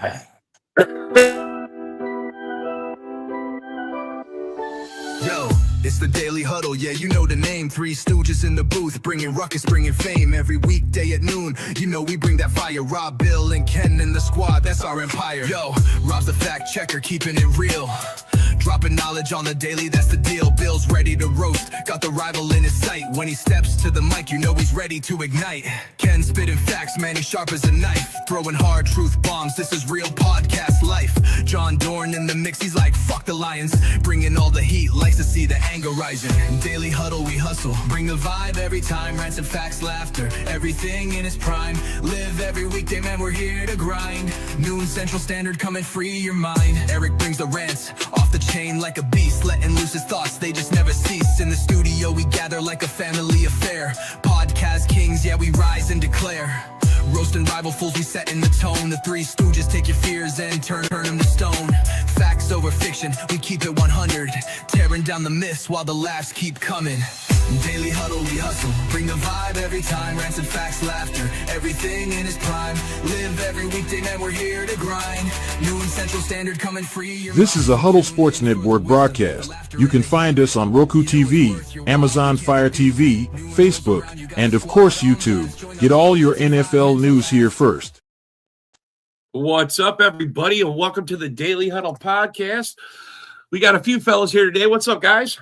Yo, it's the Daily Huddle, yeah, you know the name. Three Stooges in the booth, bringing ruckus, bringing fame. Every weekday at noon, you know we bring that fire. Rob, Bill, and Ken in the squad, that's our empire. Yo, Rob's the fact checker, keeping it real. Dropping knowledge on the daily, that's the deal. Bill's ready to roast, got the rival in his sight. When he steps to the mic, you know he's ready to ignite. Ken spitting facts, man, he's sharp as a knife. Throwing hard truth bombs, this is real podcast life. John Dorn in the mix, he's like, fuck the Lions. Bringing all the heat, likes to see the anger rising. Daily Huddle, we hustle, bring the vibe every time. Rants and facts, laughter, everything in its prime. Live every weekday, man, we're here to grind. Noon Central Standard, come and free your mind. Eric brings the rants, off the chain like a beast, letting loose his thoughts, they just never cease. In the studio we gather like a family affair. Podcast kings, yeah, we rise and declare. Roasting rival fools, we setting the tone. The Three Stooges take your fears and turn them to stone. Facts over fiction, we keep it 100. Tearing down the myths while the laughs keep coming. Daily Huddle, we hustle, bring the vibe every time. Rants and facts, laughter, everything in its prime. Live every weekday, man, we're here to grind. Noon Central Standard, coming free. This is a Huddle Sports Network broadcast. You can find us on Roku TV, Amazon Fire TV, Facebook, and of course YouTube. Get all your NFL news here first. What's up, everybody, and welcome to the Daily Huddle podcast. We got a few fellas here today. What's up, guys?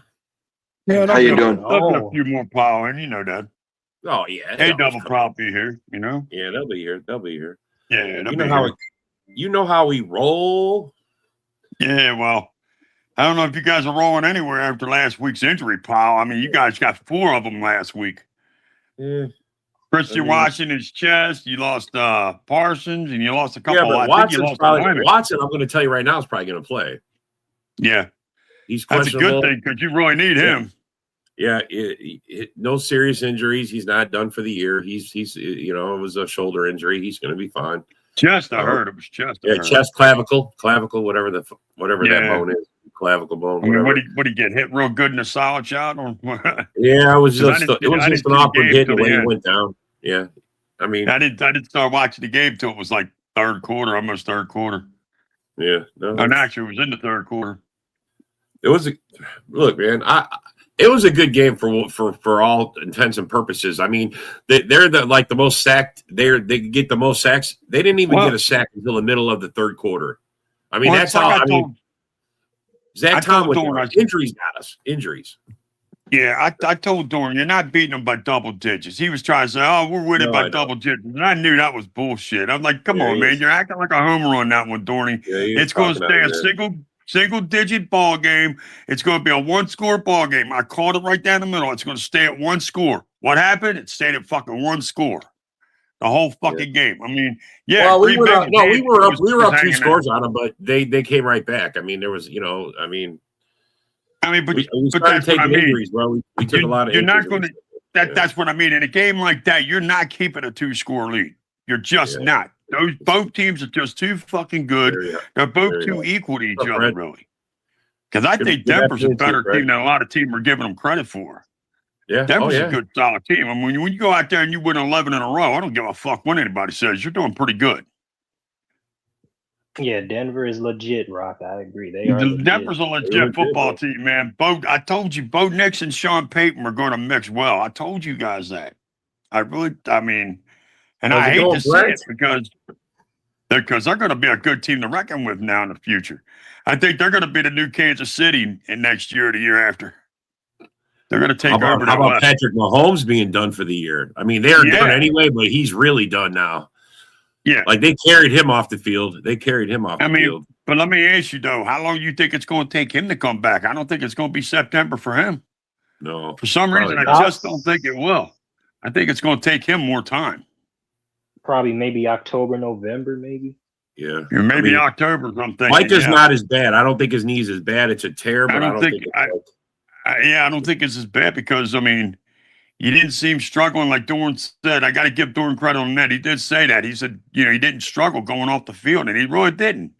Yeah, How you doing? A few more plowing, you know that. Oh yeah, Hey, double prop be here, you know. Yeah, they'll be here. They'll be here. Yeah, You know how we roll. Yeah, well, I don't know if you guys are rolling anywhere after last week's injury pile. I mean, you guys got 4 of them last week. Yeah. Christian Washington's chest. You lost Parsons, and you lost a couple. Yeah, but Watson, I'm going to tell you right now, is probably going to play. Yeah, he's that's a good thing because you really need him. Yeah, no serious injuries. He's not done for the year. He's it was a shoulder injury. He's going to be fine. Chest, I heard it was chest. Chest, clavicle, whatever that bone is, clavicle bone. I mean, what he get hit real good in a solid shot? Or what? Yeah, it was just an awkward hit the way he went down. Yeah, I mean, I didn't start watching the game till it was like almost third quarter. Yeah, and actually, it was in the third quarter. It was it was a good game for all intents and purposes. I mean, they're the most sacked. They get the most sacks. They didn't even get a sack until the middle of the third quarter. I mean, that's how. I mean, Zach Tom with injuries got us. Injuries. Yeah, I told Dorn, you're not beating them by double digits. He was trying to say, "Oh, we're winning by double digits," and I knew that was bullshit. I'm like, "Come on, man, you're acting like a homer on that one, Dorney. It's going to stay a single-digit ball game. It's going to be a one-score ball game. I called it right down the middle. It's going to stay at one score. What happened? It stayed at fucking one score the whole fucking game. I mean, yeah. Well, we were up 2 scores on them, but they came right back. I mean, there was, but we started taking injuries, bro. We took a lot of. You're not going to. That's what I mean. In a game like that, you're not keeping a 2-score lead. You're just not. Both teams are just too fucking good. They're both too equal to each other, really. Because I think Denver's a better team than a lot of teams are giving them credit for. Yeah, Denver's a good, solid team. I mean, when you go out there and you win 11 in a row, I don't give a fuck what anybody says. You're doing pretty good. Yeah, Denver is legit, Rock. I agree. They are. Denver's a legit football team, man. I told you, Bo Nix and Sean Payton were going to mix well. I told you guys that. I mean, and I hate to say it because they're going to be a good team to reckon with now in the future. I think they're going to be the new Kansas City in next year or the year after. They're going to take over. How about Patrick Mahomes being done for the year? I mean, they are done anyway, but he's really done now. Yeah. Like they carried him off the field. Field. But let me ask you, though, how long do you think it's going to take him to come back? I don't think it's going to be September for him. No. For some reason, I just don't think it will. I think it's going to take him more time. Probably maybe October, November, maybe. Yeah. Maybe October, I'm thinking. Micah's not as bad. I don't think his knee's as bad. It's a tear, but I don't think I don't think it's as bad because, I mean, you didn't see him struggling like Dorn said. I got to give Dorn credit on that. He did say that. He said, he didn't struggle going off the field, and he really didn't.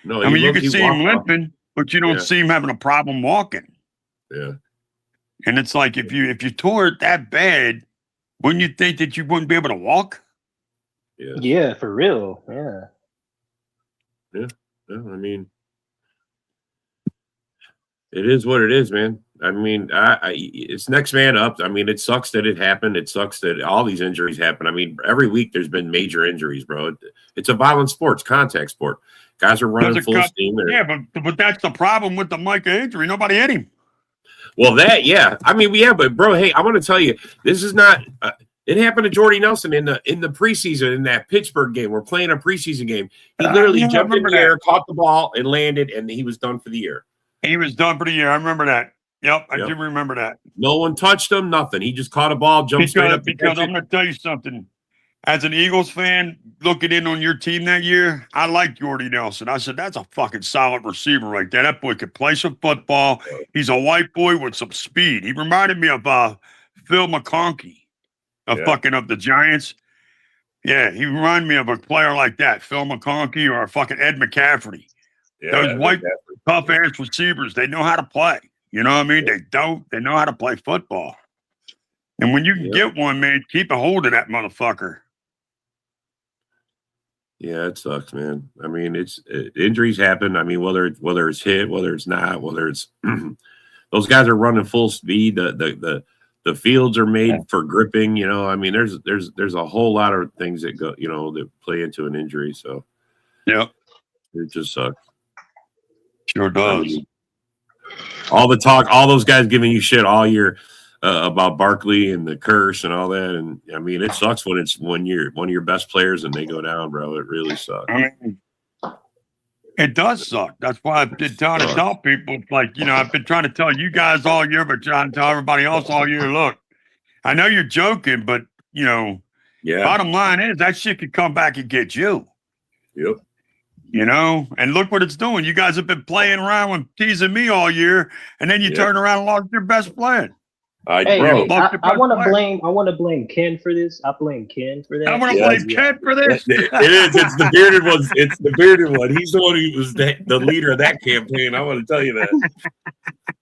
No, I mean, you can see him limping, but you don't see him having a problem walking. Yeah. And it's like if you tore it that bad, wouldn't you think that you wouldn't be able to walk? Yeah, for real. Yeah. Yeah. I mean, it is what it is, man. I mean, it's next man up. I mean, it sucks that it happened. It sucks that all these injuries happen. I mean, every week there's been major injuries, bro. It's a violent sport. It's contact sport. Guys are running full steam. Yeah, but that's the problem with the Micah injury. Nobody hit him. Well, yeah. I mean, yeah, but bro, hey, I want to tell you, this is not. It happened to Jordy Nelson in the preseason in that Pittsburgh game. We're playing a preseason game. He literally jumped in the air, caught the ball, and landed, and he was done for the year. He was done for the year. I remember that. Yep, I do remember that. No one touched him, nothing. He just caught a ball, jumped straight up. Because I'm going to tell you something. As an Eagles fan, looking in on your team that year, I liked Jordy Nelson. I said, that's a fucking solid receiver right there. That boy could play some football. He's a white boy with some speed. He reminded me of Phil McConkey of the Giants. Yeah, he reminded me of a player like that, Phil McConkey or fucking Ed McCaffrey. Yeah, those white, tough-ass receivers, they know how to play. You know what I mean? They know how to play football. And when you can get one, man, keep a hold of that motherfucker. Yeah, it sucks, man. I mean, injuries happen. I mean, whether it's hit, whether it's not, whether it's those guys are running full speed. The fields are made for gripping. You know, I mean, there's a whole lot of things that go, that play into an injury. So, yeah, it just sucks. Sure does. I mean, all the talk, all those guys giving you shit all year about Barkley and the curse and all that, and I mean, it sucks when it's one of your best players and they go down, bro. It really sucks. I mean, it does suck. That's why I've been trying to tell people. It's like, I've been trying to tell you guys all year, but trying to tell everybody else all year. Look, I know you're joking, but bottom line is that shit could come back and get you. Yep. And look what it's doing. You guys have been playing around with teasing me all year, and then you turn around and lost your best player. I want to blame Ken for this. I blame Ken for that. I want to blame Ken for this. It is. It's the bearded one. It's the bearded one. He's the one who was the leader of that campaign. I want to tell you that.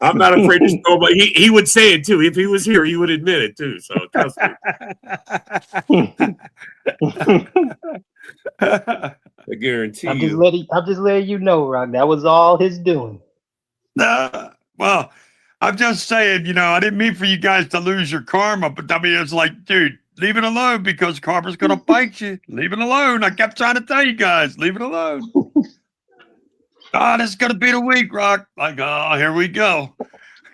I'm not afraid to throw, but he would say it too. If he was here, he would admit it too. So trust me. I guarantee I'm just letting you know, Rock. That was all his doing. Well, I'm just saying, I didn't mean for you guys to lose your karma, but I mean, it's like, dude, leave it alone because karma's going to bite you. Leave it alone. I kept trying to tell you guys, leave it alone. This is going to be the week, Rock. Like, oh, here we go.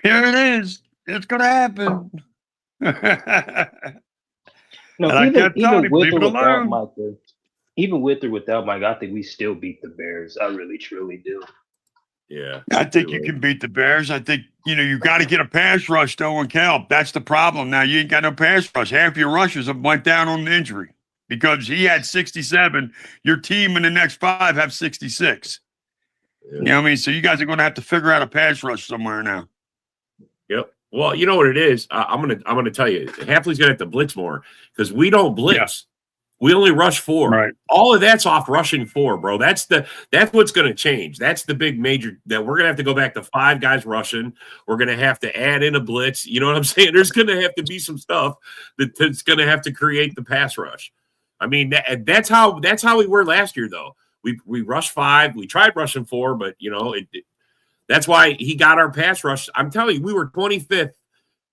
Here it is. It's going to happen. No, even with or without Micah, even with or without Mike, I think we still beat the Bears. I really, truly do. Yeah. I think you can beat the Bears. I think, you got to get a pass rush, though, and help. That's the problem. Now, you ain't got no pass rush. Half your rushers have went down on the injury because he had 67. Your team in the next 5 have 66. Yeah. You know what I mean? So you guys are going to have to figure out a pass rush somewhere now. Yep. Well, you know what it is? I'm gonna tell you. Hafley's going to have to blitz more because we don't blitz. Yeah. We only rush 4. Right. All of that's off rushing 4, bro. That's what's going to change. That's the big major that we're going to have to go back to 5 guys rushing. We're going to have to add in a blitz. You know what I'm saying? There's going to have to be some stuff that's going to have to create the pass rush. I mean, that's how we were last year, though. We rushed 5. We tried rushing 4, but that's why he got our pass rush. I'm telling you, we were 25th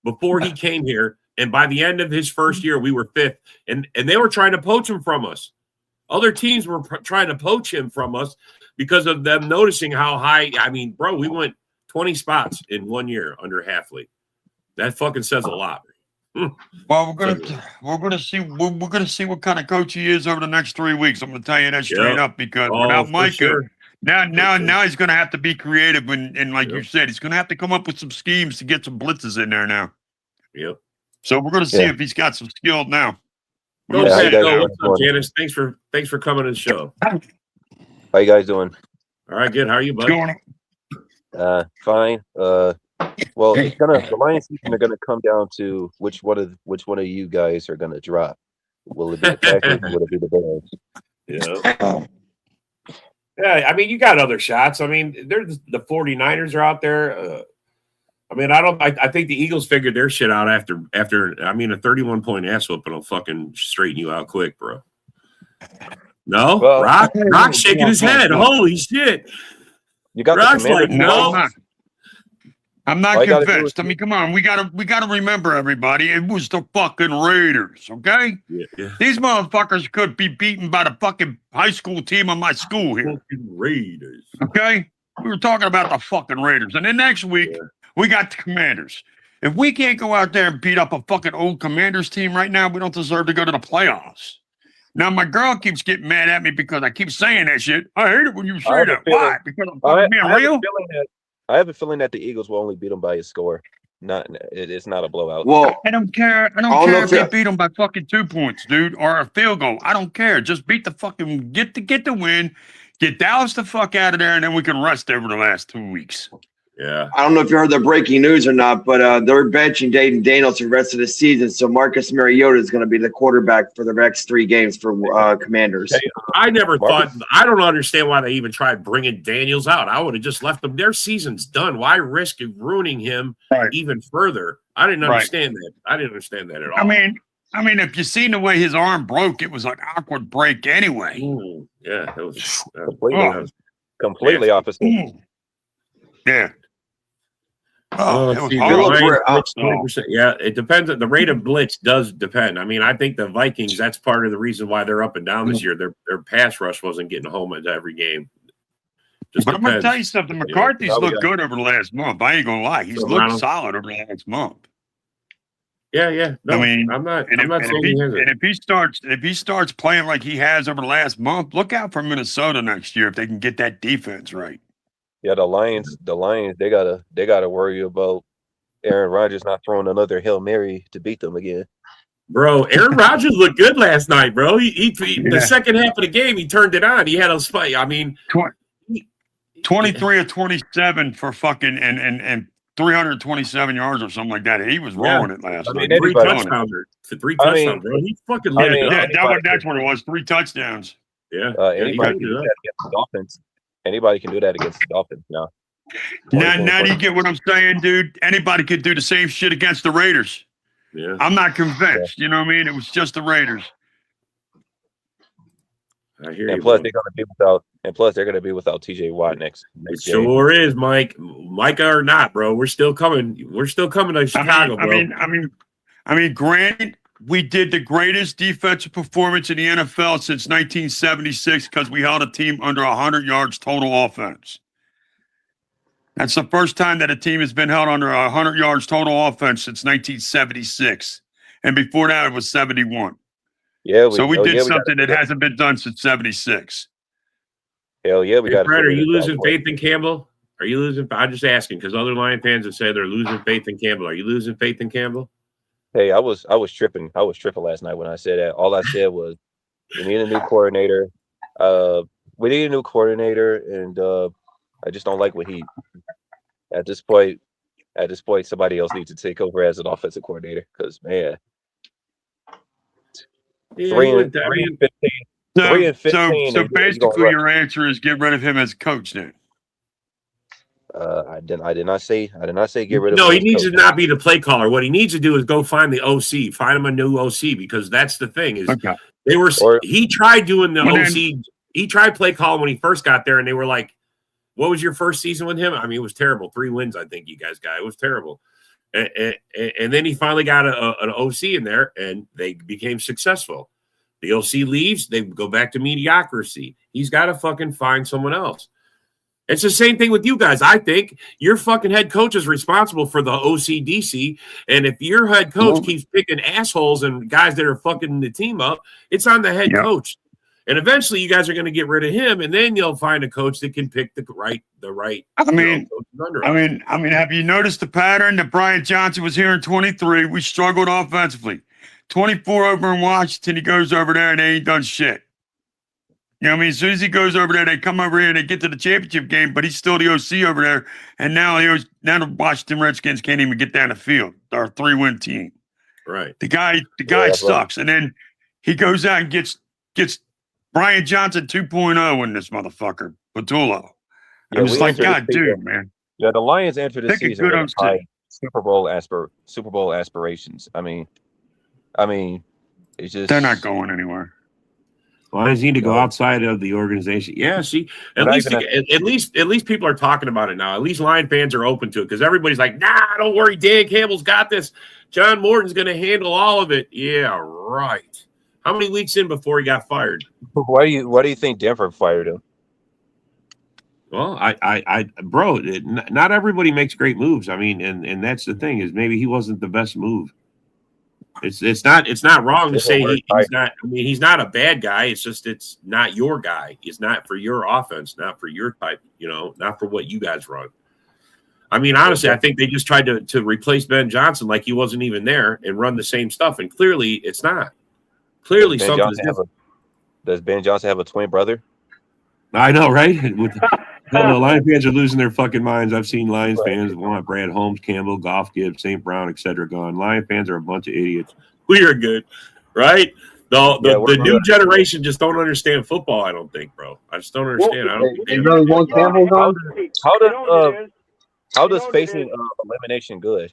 before he came here. And by the end of his first year, we were 5th, and they were trying to poach him from us. Other teams were trying to poach him from us because of them noticing how high. I mean, bro, we went 20 spots in 1 year under Hafley. That fucking says a lot. Well, we're gonna see what kind of coach he is over the next 3 weeks. I'm gonna tell you that straight up because without Micah, now he's gonna have to be creative and like you said, he's gonna have to come up with some schemes to get some blitzes in there now. Yep. So we're going to see if he's got some skill now. What's up, Janice? Thanks for coming to the show. How you guys doing? All right, good. How are you, bud? Fine. Well, the Lions season are gonna come down to which one of you guys are gonna drop. Will it be the Packers or will it be the Bears? Yeah. I mean, you got other shots. I mean, there's the 49ers are out there. I mean, I think the Eagles figured their shit out after a 31-point ass whooping will fucking straighten you out quick, bro. No, Well, Rock's shaking his head. Holy shit! You got Rock's the Commanders. like, no. I'm not convinced. I mean, come on, we gotta remember, everybody. It was the fucking Raiders, okay? Yeah. These motherfuckers could be beaten by the fucking high school team of my school here. Fucking Raiders. Okay? We were talking about the fucking Raiders. And then next week, we got the Commanders. If we can't go out there and beat up a fucking old Commanders team right now, we don't deserve to go to the playoffs. Now, my girl keeps getting mad at me because I keep saying that shit. I hate it when you say that. Why? Because I'm fucking being real? I have a feeling that the Eagles will only beat them by a score. It's not a blowout. Well, I don't care. I don't care if they beat them by fucking 2 points, dude, or a field goal. I don't care. Just beat the fucking get the win, get Dallas the fuck out of there, and then we can rest over the last 2 weeks. Yeah. I don't know if you heard the breaking news or not, but they're benching Dayton Daniels for the rest of the season. So Marcus Mariota is going to be the quarterback for the next 3 games for Commanders. I never thought. I don't understand why they even tried bringing Daniels out. I would have just left them. Their season's done. Why risk ruining him even further? I didn't understand that. I didn't understand that at all. I mean, if you seen the way his arm broke, it was an awkward break anyway. Ooh, yeah, it was completely opposite. Yeah. Yeah, it depends. The rate of blitz does depend. I mean, I think the Vikings, that's part of the reason why they're up and down this year. Their pass rush wasn't getting home into every game. But I'm going to tell you something. McCarthy's looked good over the last month. I ain't going to lie. He's looked solid over the last month. Yeah. No, I mean, I'm not saying he hasn't. And if he starts playing like he has over the last month, look out for Minnesota next year if they can get that defense right. Yeah, the Lions, they gotta worry about Aaron Rodgers not throwing another Hail Mary to beat them again. Bro, Aaron Rodgers looked good last night, bro. The second half of the game, he turned it on. He had a spike. I mean, 23 of 27 for fucking and 327 yards or something like that. He was rolling it last night. 3 touchdowns, bro. He fucking lit it up. That's what it was. 3 touchdowns. Yeah. Anybody can do that against the Dolphins. Anybody can do that against the Dolphins now. Now do you get what I'm saying, dude? Anybody could do the same shit against the Raiders. Yeah. I'm not convinced. You know what I mean? It was just the Raiders. I hear and you. Plus, they're gonna be without TJ Watt next it sure game. Is, Mike. Micah or not, bro. We're still coming. We're still coming to Chicago, bro. I mean, granted, we did the greatest defensive performance in the NFL since 1976 because we held a team under 100 yards total offense. That's the first time that a team has been held under 100 yards total offense since 1976. And before that, it was 71. Yeah. We did something that hasn't been done since 76. Hell yeah, we got. Brad, are you losing faith in Campbell? Are you losing? I'm just asking because other Lion fans have said they're losing faith in Campbell. Are you losing faith in Campbell? Hey, I was tripping. I was tripping last night when I said that. All I said was, we need a new coordinator. We need a new coordinator, and I just don't like what he. At this point, somebody else needs to take over as an offensive coordinator. Because man, 3 and 15. So basically, your answer is get rid of him as coach then. I did not say get rid of him. No, he needs to not be the play caller. What he needs to do is go find the OC, find him a new OC, because that's the thing is he tried doing the OC. He tried play calling when he first got there, and they were like, "What was your first season with him?" I mean, it was terrible. 3 wins, I think you guys got. It was terrible. And then he finally got an OC in there, and they became successful. The OC leaves, they go back to mediocrity. He's got to fucking find someone else. It's the same thing with you guys. I think your fucking head coach is responsible for the OCDC. And if your head coach keeps picking assholes and guys that are fucking the team up, it's on the head coach. And eventually you guys are going to get rid of him. And then you'll find a coach that can pick the right. I mean, have you noticed the pattern that Brian Johnson was here in 23? We struggled offensively. 24 over in Washington, he goes over there and they ain't done shit. You know what I mean? As soon as he goes over there, they come over here and they get to the championship game, but he's still the OC over there. And now the Washington Redskins can't even get down the field. They're a 3-win team. Right. The guy sucks. And then he goes out and gets Brian Johnson 2.0 in this motherfucker, Patullo. I'm just like, God, dude, man. Yeah, the Lions entered the season with high Super Bowl aspirations. I mean, it's just they're not going anywhere. Lions need to go outside of the organization. Yeah, see, at least people are talking about it now. At least Lion fans are open to it because everybody's like, nah, don't worry, Dan Campbell's got this. John Morton's going to handle all of it. Yeah, right. How many weeks in before he got fired? Why do you think Denver fired him? Well, bro, not everybody makes great moves. I mean, and that's the thing is maybe he wasn't the best move. It's not wrong to say he's not. I mean, he's not a bad guy. It's just it's not your guy. It's not for your offense, not for your type. Not for what you guys run. I mean, honestly, I think they just tried to replace Ben Johnson like he wasn't even there and run the same stuff, and clearly it's not. Clearly, something is different. Does Ben Johnson have a twin brother? I know, right? No, Lions fans are losing their fucking minds. I've seen Lions fans want Brad Holmes, Campbell, Goff, Gibbs, St. Brown, etc. gone. Lion fans are a bunch of idiots. We are good, right? The new generation just don't understand football. I don't think, bro. I just don't understand. I don't. They really want Campbell gone. How does facing elimination good?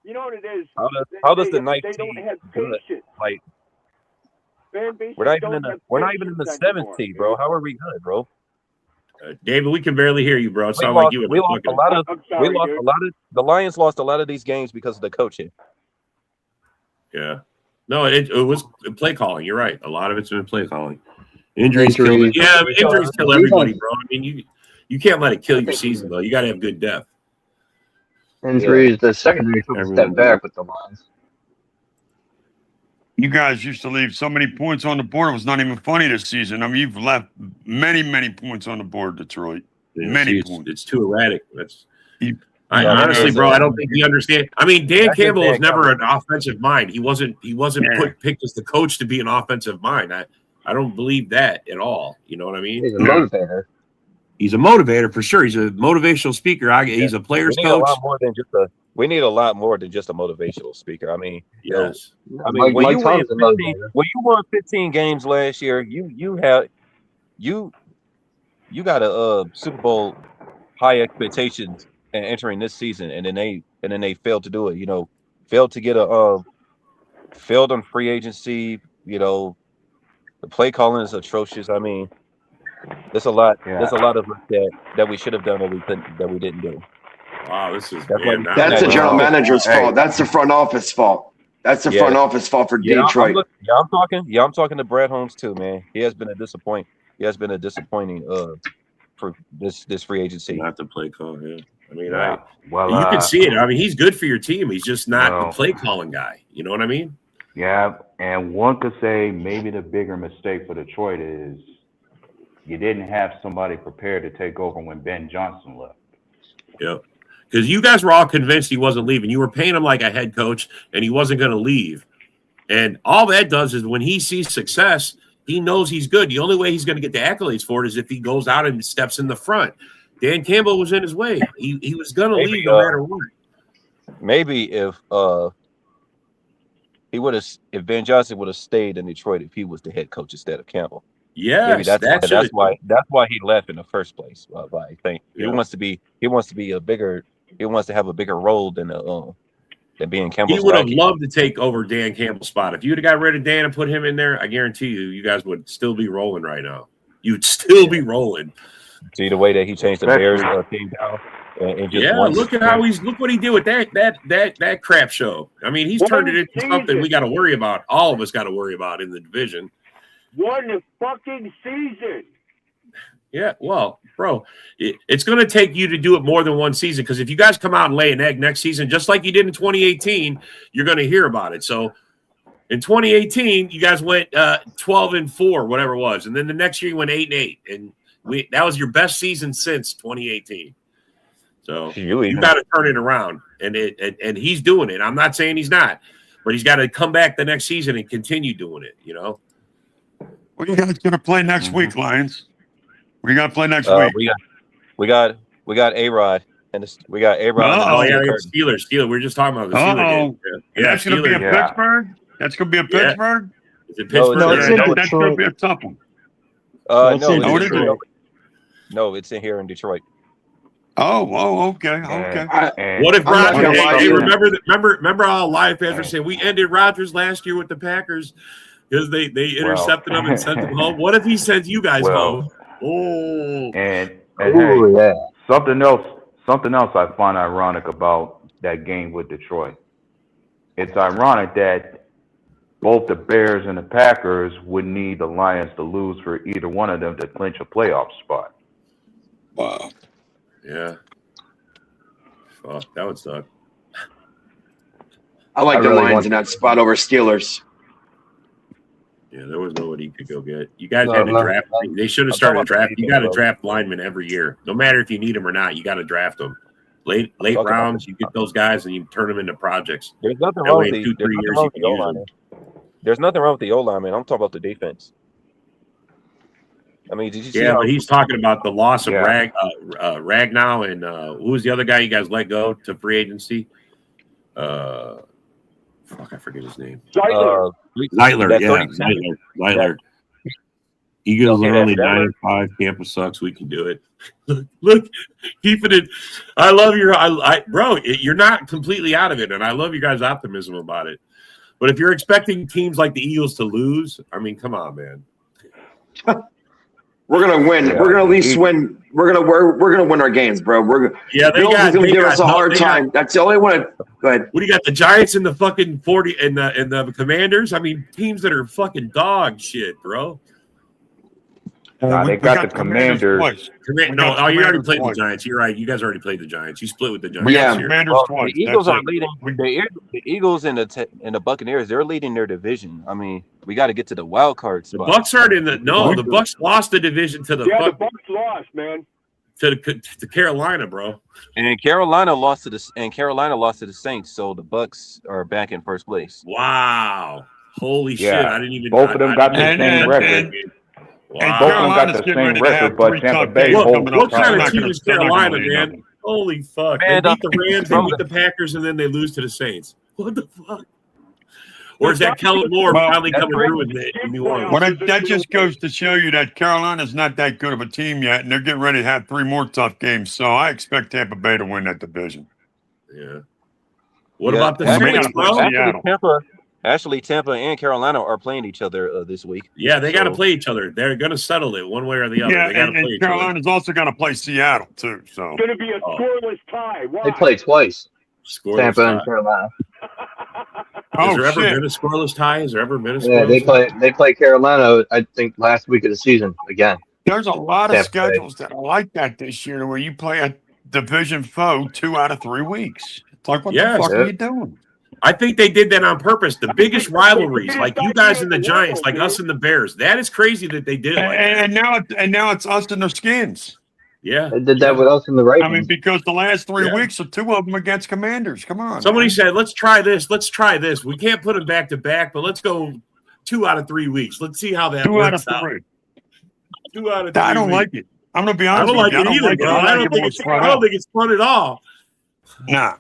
You know what it is? How does the night team good? Like we're not even in the seventh team, bro. How are we good, bro? David, we can barely hear you, bro. It sounds like you. The Lions lost a lot of these games because of the coaching. Yeah, no, it was play calling. You're right. A lot of it's been play calling. Injuries kill. Yeah, injuries kill everybody, bro. I mean, you can't let it kill your season though. You got to have good depth. Injuries. The secondary took a step back with the Lions. You guys used to leave so many points on the board. It was not even funny this season. I mean, you've left many, many points on the board, Detroit. Many points. It's too erratic. Honestly, bro, I don't think he understands. I mean, Dan Campbell was never an offensive mind. He wasn't picked as the coach to be an offensive mind. I don't believe that at all. You know what I mean? He's a motivator. He's a motivator for sure. He's a motivational speaker. He's a player's coach. We need a lot more than just a motivational speaker. I mean, yes. When you won 15 games last year, you got a Super Bowl high expectations entering this season, and then they failed to do it. Failed to get failed on free agency. The play calling is atrocious. I mean, there's a lot. Yeah. There's a lot of that we should have done that we didn't do. Wow, this is that's the general manager's fault. That's the front office fault. That's the front office fault for Detroit. I'm talking to Brad Holmes too, man. He has been a disappointing for this free agency. Not the play call, yeah. I mean, you can see it. I mean, he's good for your team. He's just not the play calling guy. You know what I mean? Yeah, and one could say maybe the bigger mistake for Detroit is you didn't have somebody prepared to take over when Ben Johnson left. Yep. Because you guys were all convinced he wasn't leaving. You were paying him like a head coach, and he wasn't going to leave. And all that does is when he sees success, he knows he's good. The only way he's going to get the accolades for it is if he goes out and steps in the front. Dan Campbell was in his way. He was going to leave no matter what. Maybe if Ben Johnson would have stayed in Detroit if he was the head coach instead of Campbell. Yes, that's why he left in the first place. I think he wants to have a bigger role than being Campbell. He would have loved to take over Dan Campbell's spot. If you'd have got rid of Dan and put him in there, I guarantee you guys would still be rolling right now. You'd still be rolling. See the way that he changed the Bears team down. Look what he did with that crap show. I mean, he's turned it into something we got to worry about. All of us got to worry about in the division. One fucking season. Yeah, well, bro, it's going to take you to do it more than one season because if you guys come out and lay an egg next season, just like you did in 2018, you're going to hear about it. So in 2018, you guys went 12-4, whatever it was, and then the next year you went 8-8, and that was your best season since 2018. So you got to turn it around, and he's doing it. I'm not saying he's not, but he's got to come back the next season and continue doing it. What are you guys going to play next week, Lions? What are you going to play next week? We got A-Rod. We got A-Rod. Oh, yeah, Steelers. We were just talking about the Steelers. Yeah, that's going to be in Pittsburgh? That's going to be in Pittsburgh? Is it Pittsburgh? That's going to be a tough one. No, it's in here in Detroit. Okay. What if Rodgers? Hey, remember how Lions fans were saying we ended Rodgers last year with the Packers? because they intercepted him and sent him home. What if he sends you guys home? Oh, and Ooh, hey, yeah. something else I find ironic about that game with Detroit. It's ironic that both the Bears and the Packers would need the Lions to lose for either one of them to clinch a playoff spot. Wow. yeah. Fuck, that would suck. I like I the really Lions want in that spot over Steelers. Yeah, there was nobody you could go get. You guys No, had to no, draft. no. They should have I'm started talking about draft. You defense, got to bro. draft linemen every year, no matter if you need them or not. You got to draft them. Late talking about rounds, you get those guys and you turn them into projects. There's nothing That wrong way, with in the 2-3 years, you can use O-line, them. man. There's nothing wrong with the O-line, man. I'm talking about the defense. I mean, did you see Yeah, how but he's talking about the loss of Yeah. Ragnow and who was the other guy you guys let go to free agency? Fuck, I forget his name. Zeitler, Zeitler. Zeitler. Eagles Okay, are only that 9-5. Tampa sucks. We can do it. Look, keeping it. I love your, bro. You're not completely out of it, and I love you guys' optimism about it. But if you're expecting teams like the Eagles to lose, I mean, come on, man. We're gonna win. Yeah. We're gonna at least win. We're gonna win our games, bro. Yeah, they Bills got. is gonna They give got us a hard time. That's the only one. Go ahead. What do you got? The Giants and the fucking 40 and the Commanders. I mean, teams that are fucking dog shit, bro. Nah, they got the Commanders. twice. No, you already played twice. the Giants. You're right. You guys already played the Giants. You split with the Giants. We got Yeah. this year. Commanders well, twice. the Eagles That's are it. leading. The Eagles and the Buccaneers, they're leading their division. I mean, we got to get to the wild card The spot. Bucks aren't in the The Bucks lost the division to the the Bucks lost, man. to Carolina, bro. And Carolina lost to the Saints, so the Bucks are back in first place. Wow. Holy Yeah. shit! I didn't even. Both of them got the And- same and- record. And Wow. Both of them got Carolina's the getting same ready to have record, but 3 Tampa tough Bay games holds. coming up. What kind They're of not team gonna- is they're not gonna Carolina, lead man? nothing. Holy fuck! Man, They beat the Rams, they from beat the Packers, and then they lose to the Saints. What the fuck? Or is that Kellen Moore Well, finally that's coming right. through in New Orleans? Well, that just goes to show you that Carolina's not that good of a team yet, and they're getting ready to have 3 more tough games. So I expect Tampa Bay to win that division. Yeah. What Yeah, about the actually- Saints, bro? Seattle. Actually, Tampa and Carolina are playing each other this week. Yeah, they got to So- play each other. They're going to settle it one way or the other. Yeah, They got to play and each other. Carolina's also going to play Seattle too. So It's going to be a Oh. scoreless tie. Why? They played twice. Scoreless Tampa tie. and Carolina. Has there ever shit. been a scoreless tie? Has there ever been a scoreless Yeah, tie? they play Carolina. I think last week of the season again. There's a lot of Tampa Bay. schedules that are like that this year, where you play a division foe 2 out of 3 weeks. It's like, what Yes. the fuck Yeah. are you doing? I think they did that on purpose. The biggest rivalries, like you guys and the Giants, like us and the Bears. That is crazy that they did it like that. And now it's us and their skins. Yeah. They did that with us in the Ravens. I mean, because the last 3 Yeah. weeks are 2 of them against Commanders. Come on. Somebody man. said, let's try this. Let's try this. We can't put them back to back, but let's go 2 out of 3 weeks. Let's see how that 2 out works of out. 3. 2 out of 3 I don't weeks. like it. I'm gonna be I honest don't with like you. it either, bro. I don't think it's fun at all. Nah,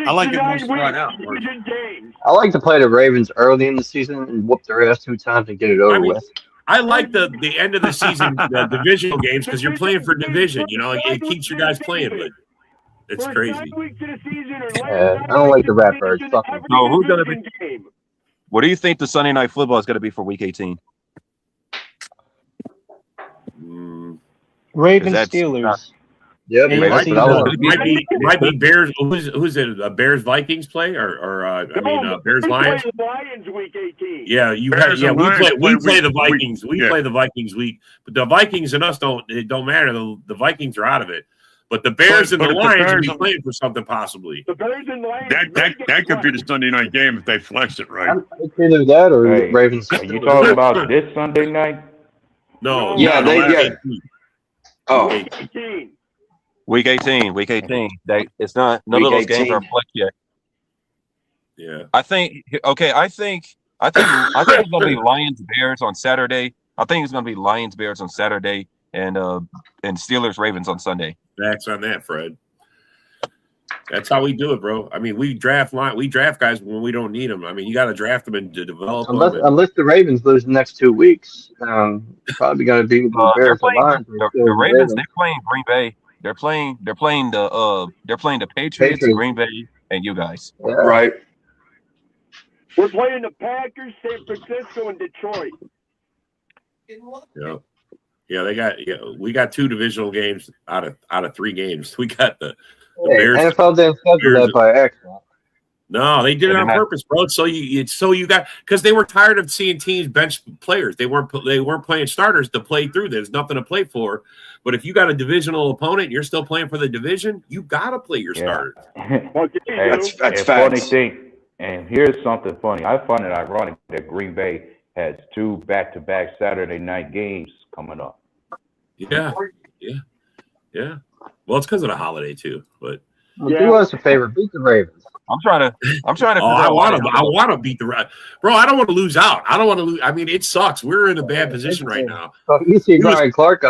I like it more spread out. Division games. I like to play the Ravens early in the season and whoop their ass 2 times and get it over I mean, with. I like the end of the season, the divisional games, because you're playing for division. You know, it keeps you guys playing, but it's First crazy. 9 weeks of the season are Yeah, I don't like the Ratbirds. Fuck 'em. So who's gonna be- division game. What do you think the Sunday Night Football is going to be for Week 18? Mm, Ravens That's Steelers. Yep, It It might might that's be, what I want. it might be Bears. Who's it? Bears Vikings play or Bears We Lions. play the Lions week 18. Yeah, you Bears have. Yeah, and we Lions play. We play play the week- Vikings. We yeah. play the Vikings week, but the Vikings and us don't. It don't matter. The Vikings are out of it. But the Bears But and the if the Lions will Bears be are- playing for something possibly. The Bears and Lions. That could be the Sunday night game if they flex it right. It's either that or Hey, Ravens. Are you talking about this Sunday night? No. Yeah, no, they- last yeah. 18. Oh, 18. Week 18. It's not. None of Week those games 18. are flexed yet. Yeah. I think. Okay. I think it's going to be Lions Bears on Saturday. I think it's going to be Lions Bears on Saturday and Steelers Ravens on Sunday. Facts on that, Fred. That's how we do it, bro. I mean, we draft guys when we don't need them. I mean, you got to draft them and to develop Unless them. unless the Ravens lose the next 2 weeks, probably going to be the They're Bears or playing Lions. the Ravens. They're playing Green Bay. They're playing the Patriots, Patriots. Green Bay, and you guys. Yeah. right. We're playing the Packers, San Francisco, and Detroit. Yeah. Yeah, we got 2 divisional games out of 3 games. We got the Bears. NFL didn't schedule that by accident. No, they did it on purpose, bro. So you got, because they were tired of seeing teams bench players. They weren't playing starters to play through. There's nothing to play for. But if you got a divisional opponent, and you're still playing for the division. You got to play your starters. That's funny facts. thing. And here's something funny. I find it ironic that Green Bay has 2 back-to-back Saturday night games coming up. Yeah. Well, it's because of the holiday too. But do us a favor, beat the Ravens. I'm trying to. I want to beat the bro. I don't want to lose out. I don't want to lose. I mean, it sucks. We're in a bad position right now. So you see Brian Clark.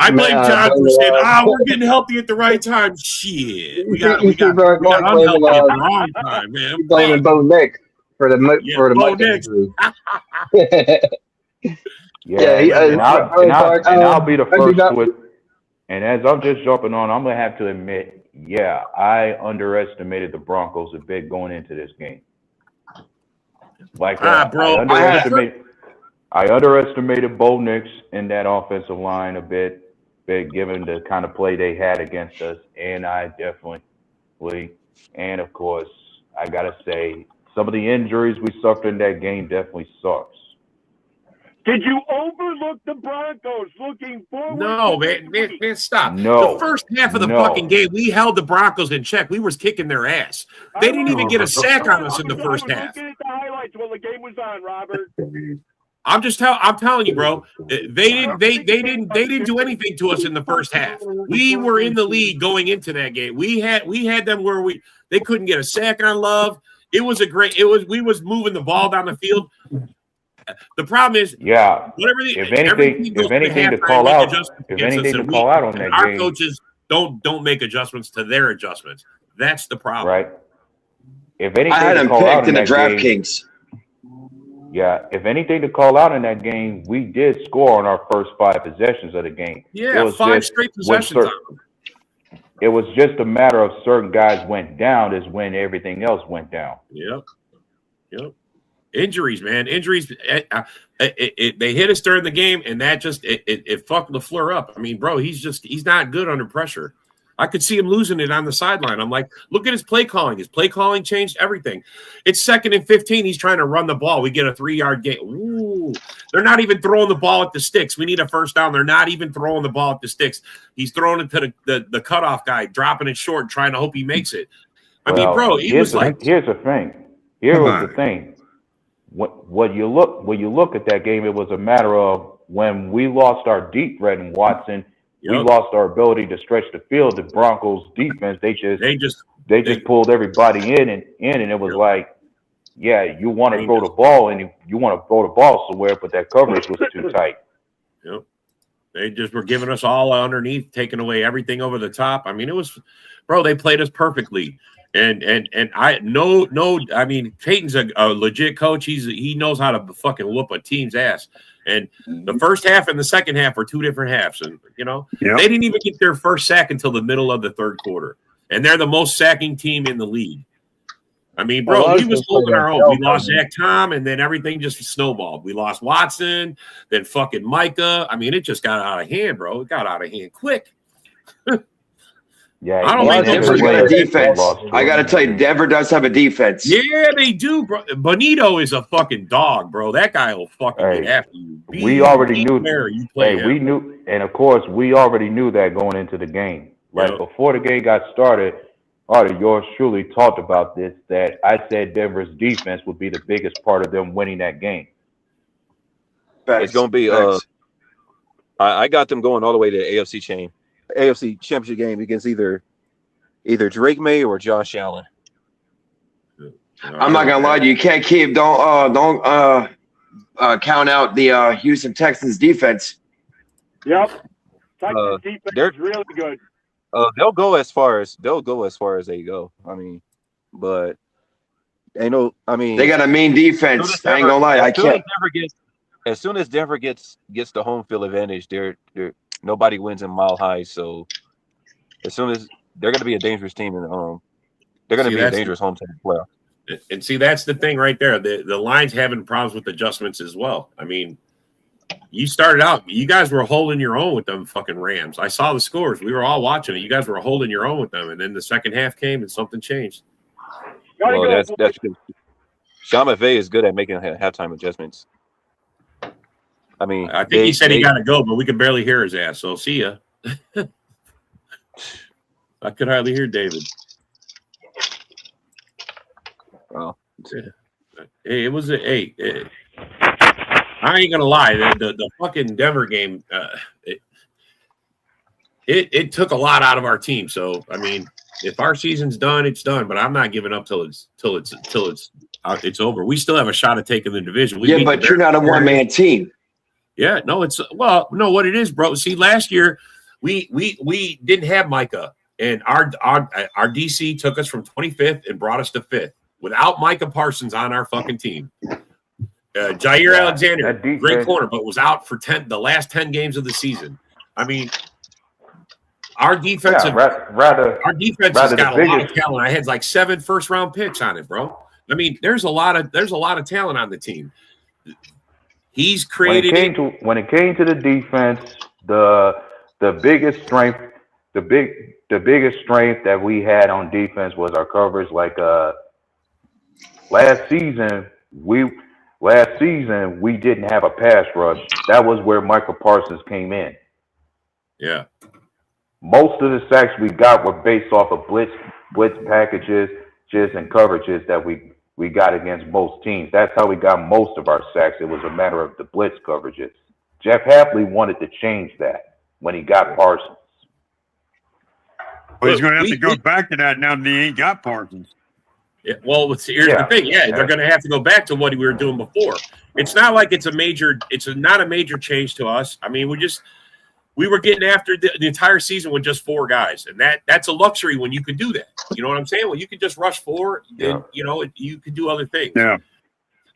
I blame John for saying, we're getting healthy at the right time. Shit. We got unhealthy at the wrong time, man. Blaming Bo Nick for the mic injury. I'll be the first with. And as I'm just jumping on, I'm gonna have to admit, yeah, I underestimated the Broncos a bit going into this game. Like, bro, I underestimated Bo Nix in that offensive line a bit, given the kind of play they had against us, and and of course, I gotta say, some of the injuries we suffered in that game definitely sucks. Did you overlook the Broncos looking forward? No, man, stop. No. The first half of the fucking game, we held the Broncos in check. We was kicking their ass. They didn't even get a sack on us in the first half. Looking at the highlights while the game was on, Robert. I'm telling you, bro. They didn't do anything to us in the first half. We were in the lead going into that game. We had them where they couldn't get a sack on Love. We was moving the ball down the field. The problem is, if anything to call out on that our game, coaches don't make adjustments to their adjustments. That's the problem, right? If anything, I had him picked in the DraftKings. Yeah, if anything to call out in that game, we did score on our first 5 possessions of the game. Yeah, 5 straight possessions. It was just a matter of certain guys went down is when everything else went down. Yep. Injuries, man. Injuries. They hit us during the game, and that just it fucked LaFleur up. I mean, bro, he's not good under pressure. I could see him losing it on the sideline. I'm like, look at his play calling. His play calling changed everything. It's 2nd and 15. He's trying to run the ball. We get a 3-yard gain. Ooh, they're not even throwing the ball at the sticks. We need a first down. They're not even throwing the ball at the sticks. He's throwing it to the cutoff guy, dropping it short, trying to hope he makes it. I mean, bro, here's the thing. Here was the thing. When you look at that game, it was a matter of when we lost our deep threat in Watson, we lost our ability to stretch the field. The Broncos defense, they just pulled everybody in, and it was like, yeah, you want to throw the ball and you want to throw the ball somewhere, but that coverage was too tight. Yep. They just were giving us all underneath, taking away everything over the top. I mean, it was, bro, they played us perfectly. And I mean, Peyton's a legit coach. He knows how to fucking whoop a team's ass. And the first half and the second half were 2 different halves. And, they didn't even get their first sack until the middle of the 3rd quarter. And they're the most sacking team in the league. I mean, bro, we was holding our own. We lost Zach Tom, and then everything just snowballed. We lost Watson, then fucking Micah. I mean, it just got out of hand, bro. It got out of hand quick. Yeah, I don't think Denver's got a defense. I got to tell you, Denver does have a defense. Yeah, they do, bro. Bonito is a fucking dog, bro. That guy will fucking get after you. We already knew. We knew, and of course, we already knew that going into the game. Like before the game got started, yours truly talked about this. That I said Denver's defense would be the biggest part of them winning that game. It's going to be. I got them going all the way to the AFC Championship game against either Drake May or Josh Allen. I'm not gonna lie to you. You can't keep don't count out the Houston Texans defense. Yep, Texans defense is really good. They'll go as far as they go. I mean, but they got a mean defense. I ain't gonna lie. I can't. As soon as Denver gets the home field advantage, they're nobody wins in Mile High. So as soon as they're going to be a dangerous team in the home, they're going to be a dangerous home team playoff. And see, that's the thing right there. The Lions having problems with adjustments as well. I mean, you started out, you guys were holding your own with them fucking Rams. I saw the scores. We were all watching it. You guys were holding your own with them, and then the second half came and something changed. Well, that's good. Sean McVay is good at making halftime adjustments. I mean, I think he said he got to go, but we could barely hear his ass. So see ya. I could hardly hear David. Well, hey, it was I ain't gonna lie. The fucking Denver game, it took a lot out of our team. So I mean, if our season's done, it's done. But I'm not giving up till it's over. We still have a shot at taking the division. Yeah, but you're not a one-man team. Yeah, no, no, what it is, bro. See, last year we didn't have Micah, and our DC took us from 25th and brought us to 5th without Micah Parsons on our fucking team. Jair Alexander, great corner, but was out for the last 10 games of the season. I mean, our defense has got a lot of talent. I had like 7 first-round picks on it, bro. I mean, there's a lot of talent on the team. He's created when it came to the defense, the biggest strength that we had on defense was our coverage. Like last season we didn't have a pass rush. That was where Michael Parsons came in. Yeah. Most of the sacks we got were based off of blitz packages, and coverages that we got against most teams. That's how we got most of our sacks. It was a matter of the blitz coverages. Jeff Hafley wanted to change that when he got Parsons. Well, he's going to have to go back to that now that he ain't got Parsons. Yeah, well, here's the thing. Yeah, they're going to have to go back to what we were doing before. It's not like it's not a major change to us. I mean, we were getting after the entire season with just 4 guys, and that's a luxury when you can do that. You know what I'm saying? Well, you can just rush 4, and you can do other things. Yeah.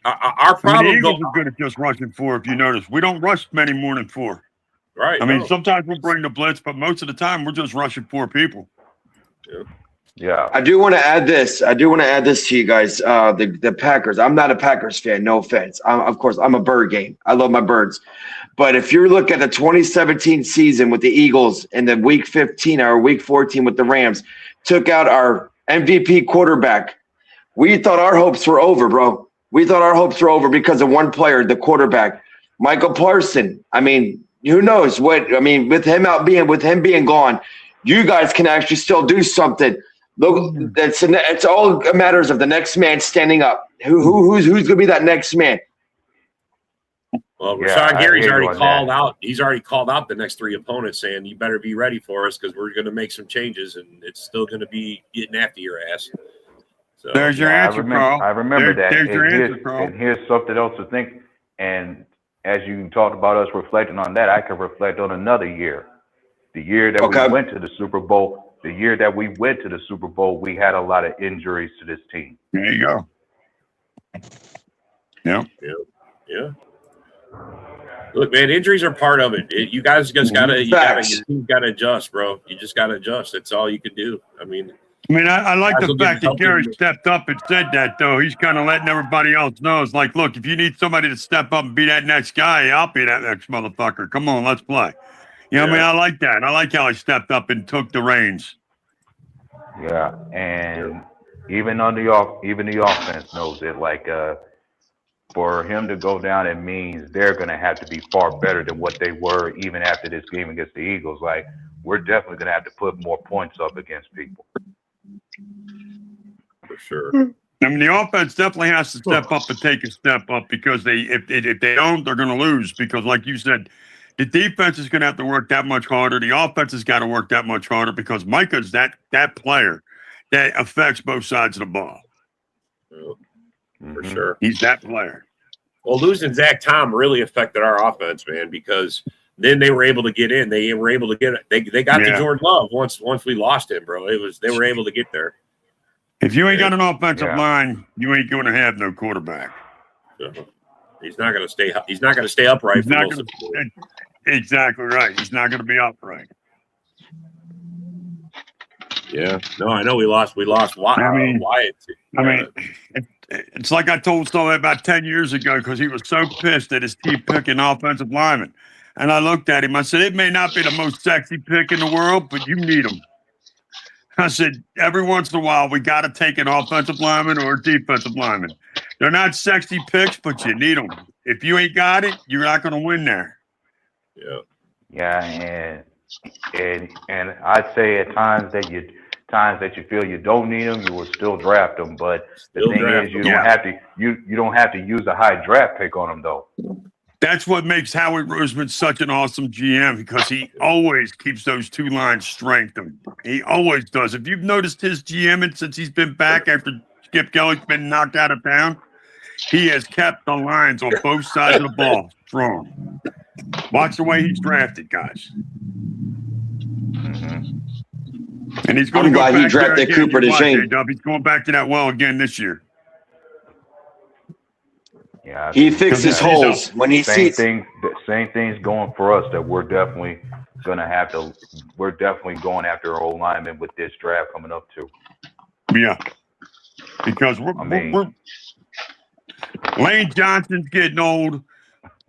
Our problem. The Eagles are good at just rushing 4. If you notice, we don't rush many more than 4. Right. I mean, sometimes we'll bring the blitz, but most of the time we're just rushing 4 people. Yeah. I do want to add this. To you guys. The Packers. I'm not a Packers fan. No offense. Of course, I'm a bird game. I love my birds. But if you look at the 2017 season with the Eagles and the Week 15 or Week 14 with the Rams, took out our MVP quarterback. We thought our hopes were over, bro. We thought our hopes were over because of one player, the quarterback, Michael Parsons. I mean, who knows what? I mean, with him being gone, you guys can actually still do something. Look, it's all matters of the next man standing up. Who's going to be that next man? Well, Rashawn Gary's already called out. He's already called out the next 3 opponents, saying you better be ready for us because we're going to make some changes, and it's still going to be getting after your ass. So, there's your answer, Carl. I remember that. There's your answer, Carl. And here's something else to think. And as you talked about us reflecting on that, I can reflect on another year. The year that we went to the Super Bowl. The year that we went to the Super Bowl, we had a lot of injuries to this team. There you go. Yeah. Look, man, injuries are part of it. You guys just gotta adjust, bro. You just gotta adjust. That's all you can do. I like the fact that Gary stepped up and said that, though. He's kind of letting everybody else know. It's like, look, if you need somebody to step up and be that next guy, I'll be that next motherfucker. Come on, let's play. I mean, I like that. I like how he stepped up and took the reins. Yeah, and even the offense knows it. Like, for him to go down, it means they're going to have to be far better than what they were even after this game against the Eagles. Like, we're definitely going to have to put more points up against people. For sure. I mean, the offense definitely has to step up and take a step up because if they don't, they're going to lose. Because, like you said, the defense is going to have to work that much harder. The offense has got to work that much harder because Micah's that player that affects both sides of the ball. For sure. He's that player. Well, losing Zach Tom really affected our offense, man, because then they were able to get in. They were able to get it. They got to Jordan Love once we lost him, bro. They were able to get there. If you ain't got an offensive line, you ain't going to have no quarterback. So, he's not going to stay. He's not going to stay upright. Exactly right. He's not going to be upright. Yeah. No, I know we lost Wyatt. It's like I told somebody about 10 years ago because he was so pissed at his team picking offensive linemen. And I looked at him. I said, it may not be the most sexy pick in the world, but you need them. I said, every once in a while, we got to take an offensive lineman or a defensive lineman. They're not sexy picks, but you need them. If you ain't got it, you're not going to win there. Yeah. Yeah, and I'd say at times that you feel you don't need them, you will still draft them. But the thing is, you don't have to use a high draft pick on them though. That's what makes Howie Roseman such an awesome GM because he always keeps those two lines strengthened. He always does. If you've noticed his GMing since he's been back after Skip Kelly's been knocked out of town, he has kept the lines on both sides of the ball strong. Watch the way he's drafted, guys. Mm-hmm. And he's going to go back he drafted there Cooper DeJean. He's going back to that well again this year. Yeah, he fixes holes when he sees things. The same things going for us that we're definitely going after our old lineman with this draft coming up too. Yeah, because Lane Johnson's getting old.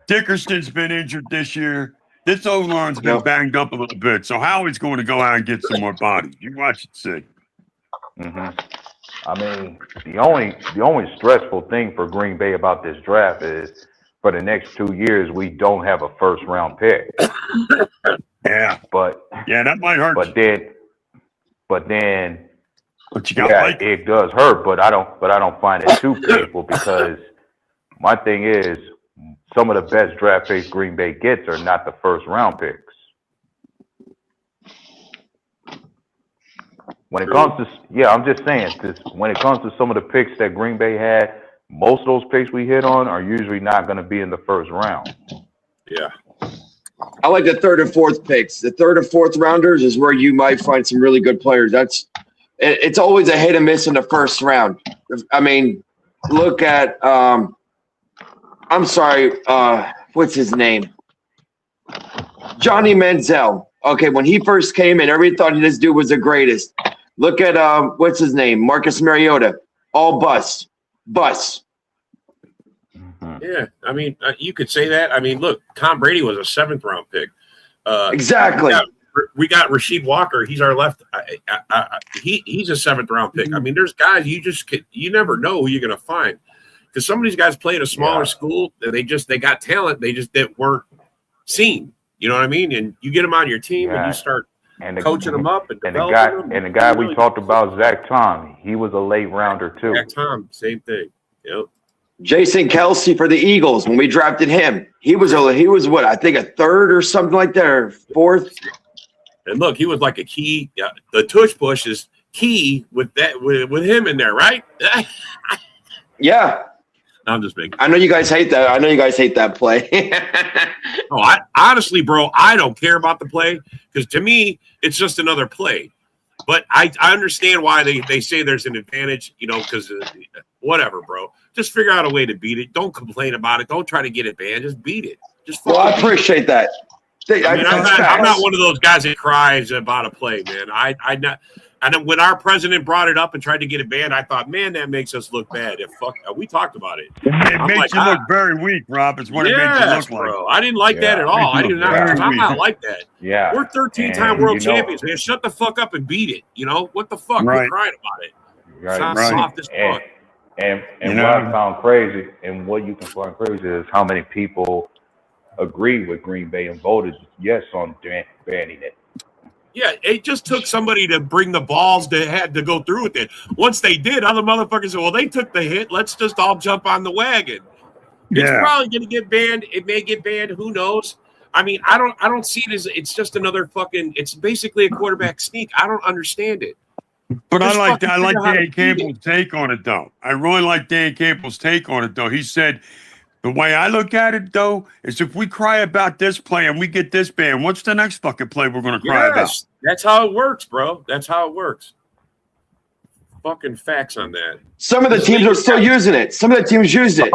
Dickerson's been injured this year. This O-line's been banged up a little bit. So Howie's going to go out and get some more bodies. You watch it see. Mm-hmm. I mean, the only stressful thing for Green Bay about this draft is for the next 2 years we don't have a first round pick. Yeah, that might hurt. But then you got it does hurt. But I don't find it too painful because my thing is some of the best draft picks Green Bay gets are not the first round picks. When it comes to, I'm just saying, when it comes to some of the picks that Green Bay had, most of those picks we hit on are usually not going to be in the first round. Yeah. I like the third and fourth picks. The third and fourth rounders is where you might find some really good players. It's always a hit and miss in the first round. I mean, look at, I'm sorry, what's his name? Johnny Manziel. Okay, when he first came in, everybody thought this dude was the greatest. Look at what's his name? Marcus Mariota. All bust. Yeah, I mean, you could say that. I mean, look, Tom Brady was a 7th round pick. Exactly. We got Rasheed Walker. He's our left. He's a 7th round pick. I mean, there's guys you never know who you're going to find because some of these guys play at a smaller school. They got talent. They weren't seen. You know what I mean? And you get them on your team and you start coaching them up and developing them. And the guy we talked about, Zach Tom, he was a late rounder too. Zach Tom, same thing. Yep. Jason Kelsey for the Eagles when we drafted him. He was what, I think a 3rd or something like that, or 4th. And look, he was like a key. The tush push is key with that with him in there, right? Yeah. I'm just making. I know you guys hate that. I know you guys hate that play. I honestly, bro, I don't care about the play because to me, it's just another play. But I understand why they say there's an advantage, because whatever, bro. Just figure out a way to beat it. Don't complain about it. Don't try to get it banned. Just beat it. I appreciate that. I'm not one of those guys that cries about a play, man. I not. And when our president brought it up and tried to get it banned, I thought, man, that makes us look bad. We talked about it. It makes you look very weak, Rob. It's what it makes you look like. Bro. I didn't like that at all. I did not. I'm not like that. Yeah. We're 13-time world champions, man. Shut the fuck up and beat it. What the fuck? We're crying about it. Right. Sounds soft as fuck. And what I found crazy, and what you can find crazy is how many people agreed with Green Bay and voted yes on banning it. Yeah, it just took somebody to bring the balls that had to go through with it. Once they did, other motherfuckers said, well, they took the hit. Let's just all jump on the wagon. Yeah. It's probably going to get banned. It may get banned. Who knows? I mean, I don't see it as it's just another it's basically a quarterback sneak. I don't understand it. But I like Dan Campbell's take on it, though. I really like Dan Campbell's take on it, though. He said, the way I look at it, though, is if we cry about this play and we get this banned, what's the next fucking play we're going to cry about? That's how it works, bro. That's how it works. Fucking facts on that. Some of the teams are still using it. Some of the teams used it.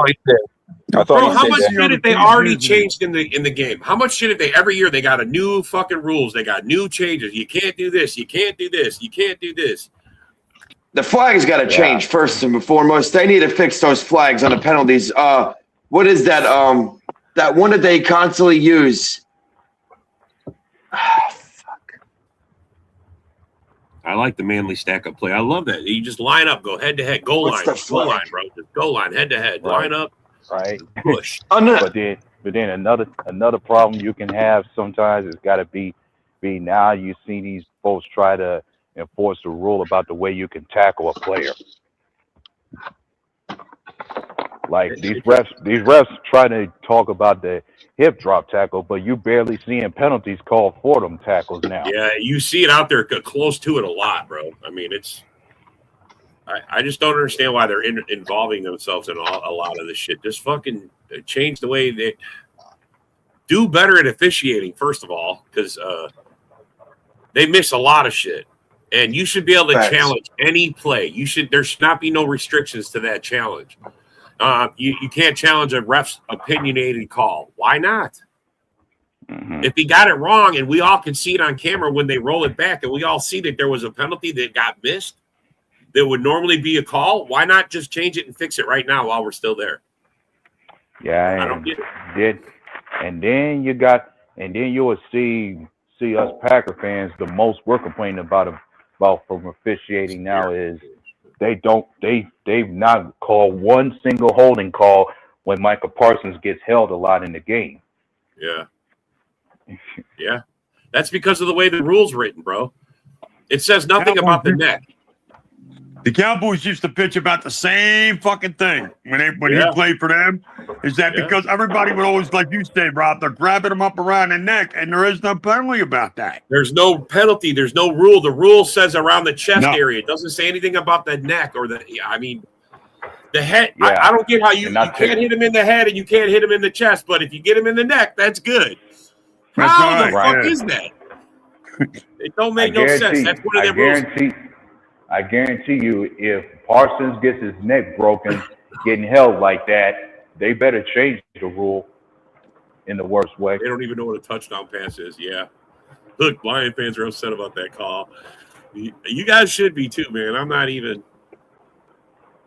I thought Bro, he how said much that. shit have they already changed in the game? How much shit have they every year? They got a new fucking rules. They got new changes. You can't do this. You can't do this. You can't do this. The flags got to change first and foremost. They need to fix those flags on the penalties. What is that? That one that they constantly use. I like the manly stack up play. I love that. You just line up, go head to head, goal line, goal line, bro. Just goal line, head to head, line up, right? push. But then another problem you can have sometimes has got to be now you see these folks try to enforce a rule about the way you can tackle a player. Like these refs try to talk about the hip drop tackle, but you barely seeing penalties called for them tackles now. Yeah, you see it out there close to it a lot, bro. I mean, I just don't understand why they're involving themselves in a lot of this shit. Just fucking change the way they do better at officiating, first of all, because they miss a lot of shit. And you should be able to challenge any play. There should not be no restrictions to that challenge. You can't challenge a ref's opinionated call. Why not? Mm-hmm. If he got it wrong and we all can see it on camera when they roll it back and we all see that there was a penalty that got missed that would normally be a call, why not just change it and fix it right now while we're still there? Yeah, I don't get it. And then you will see us Packer fans, the most we're complaining about from officiating now is they've not called one single holding call when Michael Parsons gets held a lot in the game. Yeah. Yeah. That's because of the way the rule's written, bro. It says nothing about the neck. The Cowboys used to pitch about the same fucking thing when he played for them. Is that because everybody would always, like you said, Rob, they're grabbing him up around the neck, and there is no penalty about that. There's no penalty. There's no rule. The rule says around the chest area. It doesn't say anything about the neck or the. I mean, the head. Yeah. I don't get how you can't hit him in the head and you can't hit him in the chest, but if you get him in the neck, that's good. How the fuck is that? It don't make no sense. That's one of their rules. I guarantee you, if Parsons gets his neck broken, getting held like that, they better change the rule in the worst way. They don't even know what a touchdown pass is. Yeah. Look, Lion fans are upset about that call. You guys should be too, man. I'm not even.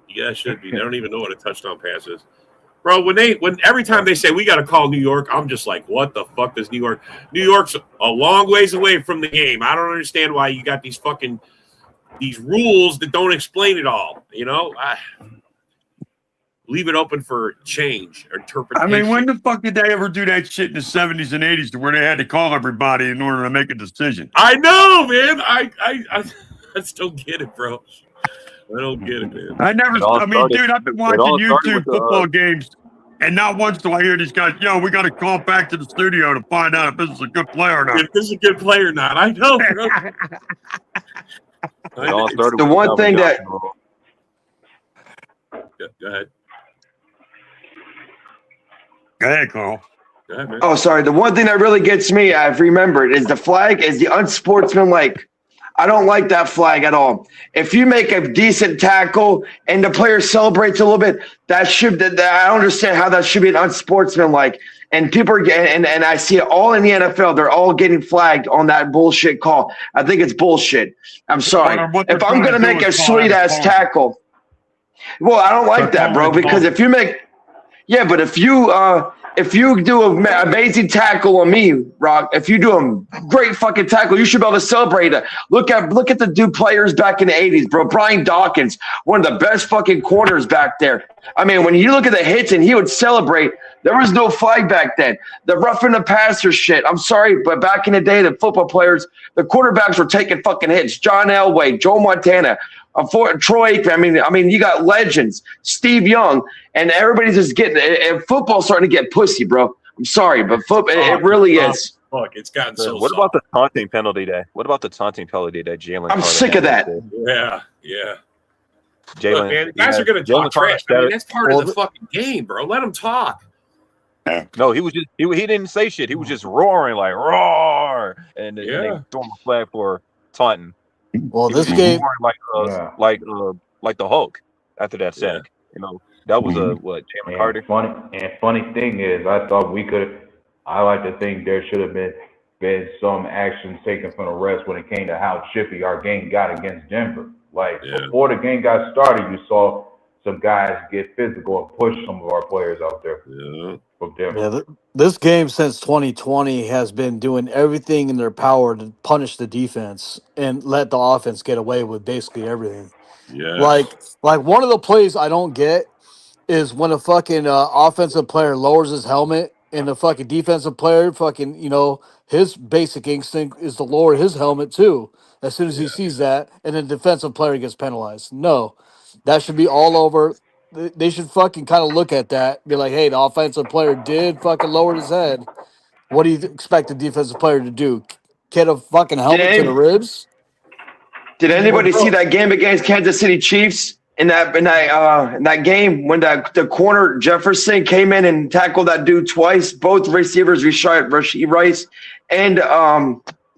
You guys should be. They don't even know what a touchdown pass is. Bro, when every time they say we got to call New York, I'm just like, what the fuck does New York? New York's a long ways away from the game. I don't understand why you got these rules that don't explain it all. You know, leave it open for change or interpretation. I mean, when the fuck did they ever do that shit in the 70s and 80s to where they had to call everybody in order to make a decision? I know, man. I just don't get it, bro. I don't get it, man. Dude, I've been watching YouTube football games, and not once do I hear these guys, we got to call back to the studio to find out if this is a good player or not. If this is a good player or not. I know, bro. The one thing that... Go ahead. Go ahead, Carl. Go ahead, man. Oh, sorry. The one thing that really gets me, I've remembered, is the flag is the unsportsmanlike. I don't like that flag at all. If you make a decent tackle and the player celebrates a little bit, I don't understand how that should be an unsportsmanlike. And people are getting, and I see it all in the NFL. They're all getting flagged on that bullshit call. I think it's bullshit. I'm sorry. If I'm going to make a sweet ass tackle, well, I don't like that, bro. Because if you make, but if you do an amazing tackle on me, Rock, if you do a great fucking tackle, you should be able to celebrate it. Look at the players back in the 80s, bro. Brian Dawkins, one of the best fucking corners back there. I mean, when you look at the hits and he would celebrate, there was no flag back then. The roughing the passer shit. I'm sorry, but back in the day, the football players, the quarterbacks were taking fucking hits. John Elway, Joe Montana, Troy Aikman. I mean, you got legends, Steve Young, and everybody's just getting. Football's starting to get pussy, bro. I'm sorry, but football, it really is. Fuck, it's gotten so. What about the taunting penalty day? What about the taunting penalty that Jalen? I'm sick of that. Yeah. Jalen, look, man, guys are going to talk trash. I mean, that's part of the fucking game, bro. Let them talk. No, he was just he didn't say shit. He was just roaring like roar, and then they throw him a flag for taunting. Well, this game like the Hulk after that sack. You know, That was a what? Jalen Carter. Funny thing is, I thought we could. I like to think there should have been some action taken from the refs when it came to how chippy our game got against Denver. Like before the game got started, you saw some guys get physical and push some of our players out there. Yeah. From Denver. Yeah, this game since 2020 has been doing everything in their power to punish the defense and let the offense get away with basically everything. Yes. Like one of the plays I don't get is when a fucking offensive player lowers his helmet and the fucking defensive player fucking, his basic instinct is to lower his helmet too as soon as he sees that, and then the defensive player gets penalized. No, that should be all over. They should fucking kind of look at that, be like, hey, the offensive player did fucking lower his head. What do you expect the defensive player to do? Get a fucking helmet to the ribs? Did anybody see that game against Kansas City Chiefs in that game when the corner Jefferson came in and tackled that dude twice? Both receivers, Rashee Rice and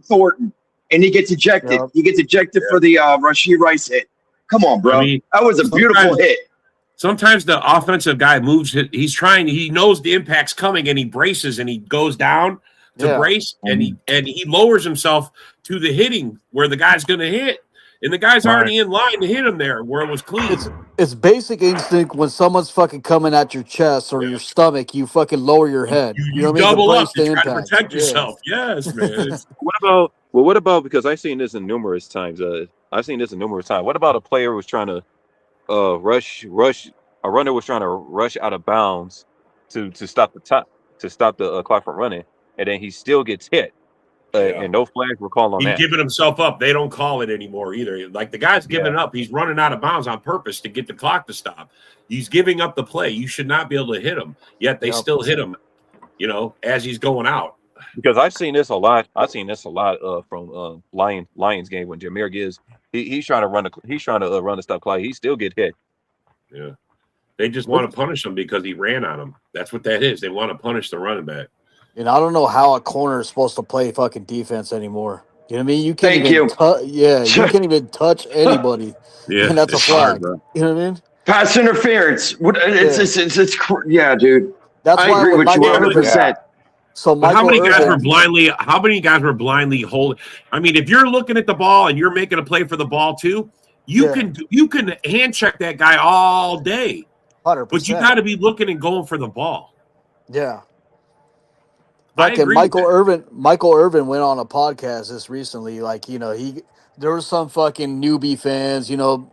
Thornton, and he gets ejected. Yep. He gets ejected for the Rashee Rice hit. Come on, bro. I mean, that was a beautiful hit. Sometimes the offensive guy moves. He knows the impact's coming, and he braces and he goes down to brace, and he lowers himself to the hitting where the guy's going to hit, and the guy's already in line to hit him there where it was clean. It's basic instinct when someone's fucking coming at your chest or your stomach, you fucking lower your head. You know what I mean? Double up to try to protect yourself. Yes, man. What about because I've seen this in numerous times. What about a player who was trying to rush? A runner was trying to rush out of bounds to stop the clock from running, and then he still gets hit. And no flags were called on that. He's giving himself up. They don't call it anymore either. Like the guy's giving up. He's running out of bounds on purpose to get the clock to stop. He's giving up the play. You should not be able to hit him. Yet they still hit him, as he's going out. Because I've seen this a lot. From Lions game when Jahmyr Gibbs he's trying to run the stop clock. He still get hit. Yeah, they just want to punish him because he ran on him. That's what that is. They want to punish the running back. And I don't know how a corner is supposed to play fucking defense anymore. You know what I mean? You can't you can't even touch anybody. Yeah, and that's a flag. Hard, you know what I mean? Pass interference. Yeah, dude. That's I why agree with you 100%. So how many guys were blindly holding? I mean, if you're looking at the ball and you're making a play for the ball too, you can hand check that guy all day. 100%. But you got to be looking and going for the ball. Yeah. Like Michael Irvin went on a podcast this recently. Like, there were some fucking newbie fans,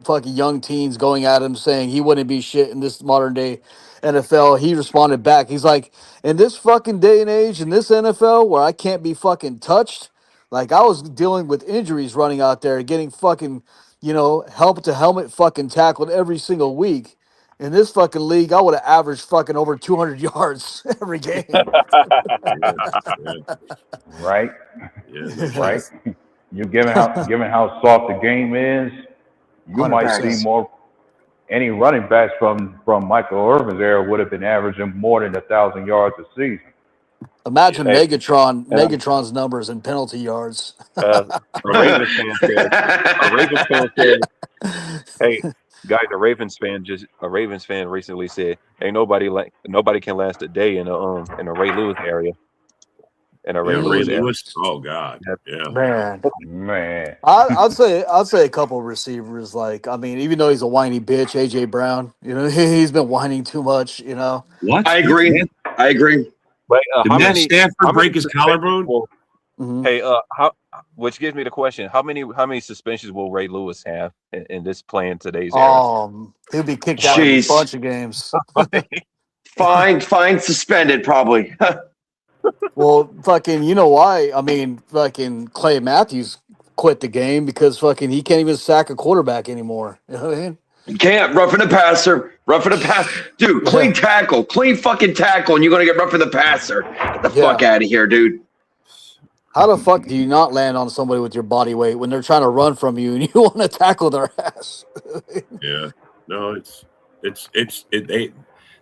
fucking young teens going at him saying he wouldn't be shit in this modern day NFL. He responded back. He's like, in this fucking day and age, in this NFL where I can't be fucking touched, like I was dealing with injuries running out there, getting fucking, helmet to helmet fucking tackled every single week. In this fucking league, I would have averaged fucking over 200 yards every game. Right? Yeah, right. You given how soft the game is, you 100%. Might see more. Any running backs from Michael Irvin's era would have been averaging more than 1,000 yards a season. Imagine Megatron's numbers in penalty yards. A Ravens fan said, "Hey guys, a Ravens fan recently said, hey, nobody can last a day in a Ray Lewis area." In a Ray Lewis. Oh God, yeah, man. I'd say a couple receivers. Like, I mean, even though he's a whiny bitch, AJ Brown, he's been whining too much. What? I agree. But did Stanford break his collarbone? Mm-hmm. Hey, which gives me the question: how many suspensions will Ray Lewis have in this playing today's era? He'll be kicked out of a bunch of games. Fine, suspended probably. Well, fucking, you know why? I mean, fucking Clay Matthews quit the game because fucking he can't even sack a quarterback anymore. You know what I mean? You can't roughing the passer, dude. Clean fucking tackle, and you're gonna get roughing the passer. Get the fuck out of here, dude. How the fuck do you not land on somebody with your body weight when they're trying to run from you and you want to tackle their ass? Yeah, no,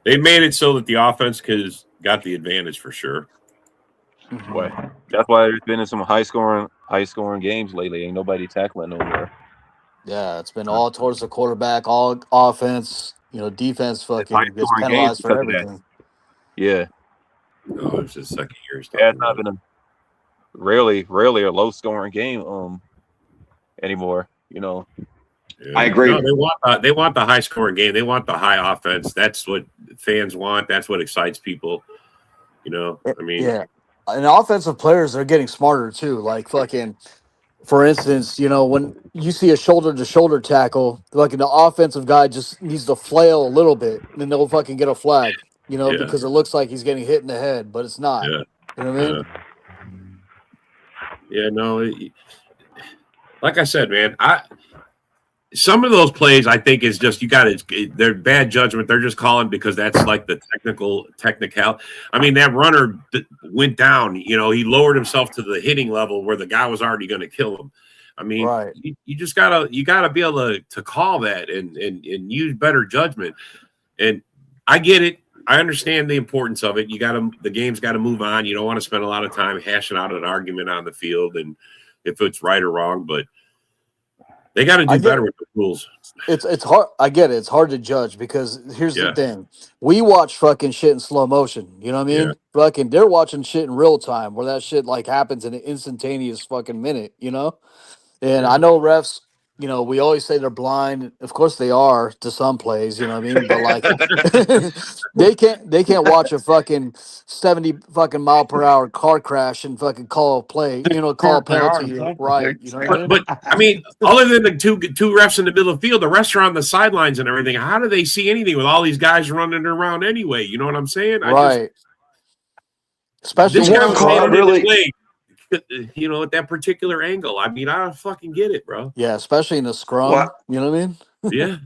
they made it so that the offense got the advantage for sure. Mm-hmm. That's why there's been in some high scoring games lately. Ain't nobody tackling over there. Yeah, it's been all towards the quarterback, all offense. defense It's fucking gets high-scoring games penalized for because of that. everything. Yeah. Oh, it's just second year stuff. Yeah, it's not been rarely a low-scoring game anymore. Yeah. I agree. No, they want the high scoring game. They want the high offense. That's what fans want. That's what excites people. I mean, Yeah, and offensive players are getting smarter too. Like fucking, for instance, when you see a shoulder to shoulder tackle, like the offensive guy just needs to flail a little bit, and then they'll fucking get a flag. Yeah. Because it looks like he's getting hit in the head, but it's not. Yeah. You know what I mean? Yeah. No. Like I said, man, some of those plays I think is just they're bad judgment. They're just calling because that's like the technical. I mean, that runner went down. He lowered himself to the hitting level where the guy was already going to kill him. I mean, Right. you just gotta be able to call that and use better judgment. And I get it. I understand the importance of it. The game's got to move on. You don't want to spend a lot of time hashing out an argument on the field and if it's right or wrong, but they got to do better with the rules. It's hard. I get it. It's hard to judge because here's the thing: we watch fucking shit in slow motion. You know what I mean? Yeah. Fucking, they're watching shit in real time where that shit like happens in an instantaneous fucking minute. And I know refs. We always say they're blind. Of course they are to some plays. You know what I mean? But like, they can't watch a fucking 70 fucking mile per hour car crash and fucking call a play. Call a penalty. Right? You know what I mean? But I mean, other than the two refs in the middle of the field, the refs are on the sidelines and everything. How do they see anything with all these guys running around anyway? You know what I'm saying? Right. Especially this guy was call really. Play, at that particular angle. I mean, I don't fucking get it, bro. Yeah, especially in the scrum. What? You know what I mean? Yeah.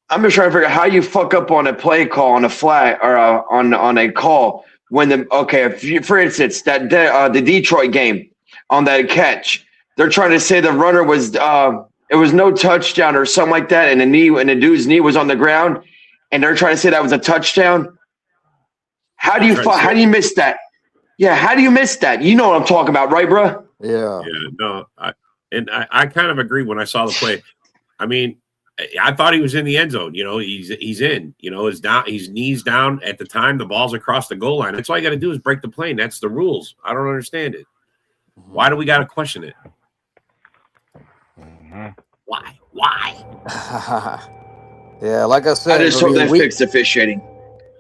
I'm just trying to figure out how you fuck up on a play call on a flag or on a call when for instance the Detroit game on that catch, they're trying to say the runner was it was no touchdown or something like that, and the dude's knee was on the ground, and they're trying to say that was a touchdown. How do you miss that? Yeah, how do you miss that? You know what I'm talking about, right, bro? Yeah. Yeah, no, I kind of agree when I saw the play. I mean, I thought he was in the end zone. He's in. His knees down at the time the ball's across the goal line. That's all you got to do is break the plane. That's the rules. I don't understand it. Why do we got to question it? Why? Yeah, like I said, I just hope they fix officiating.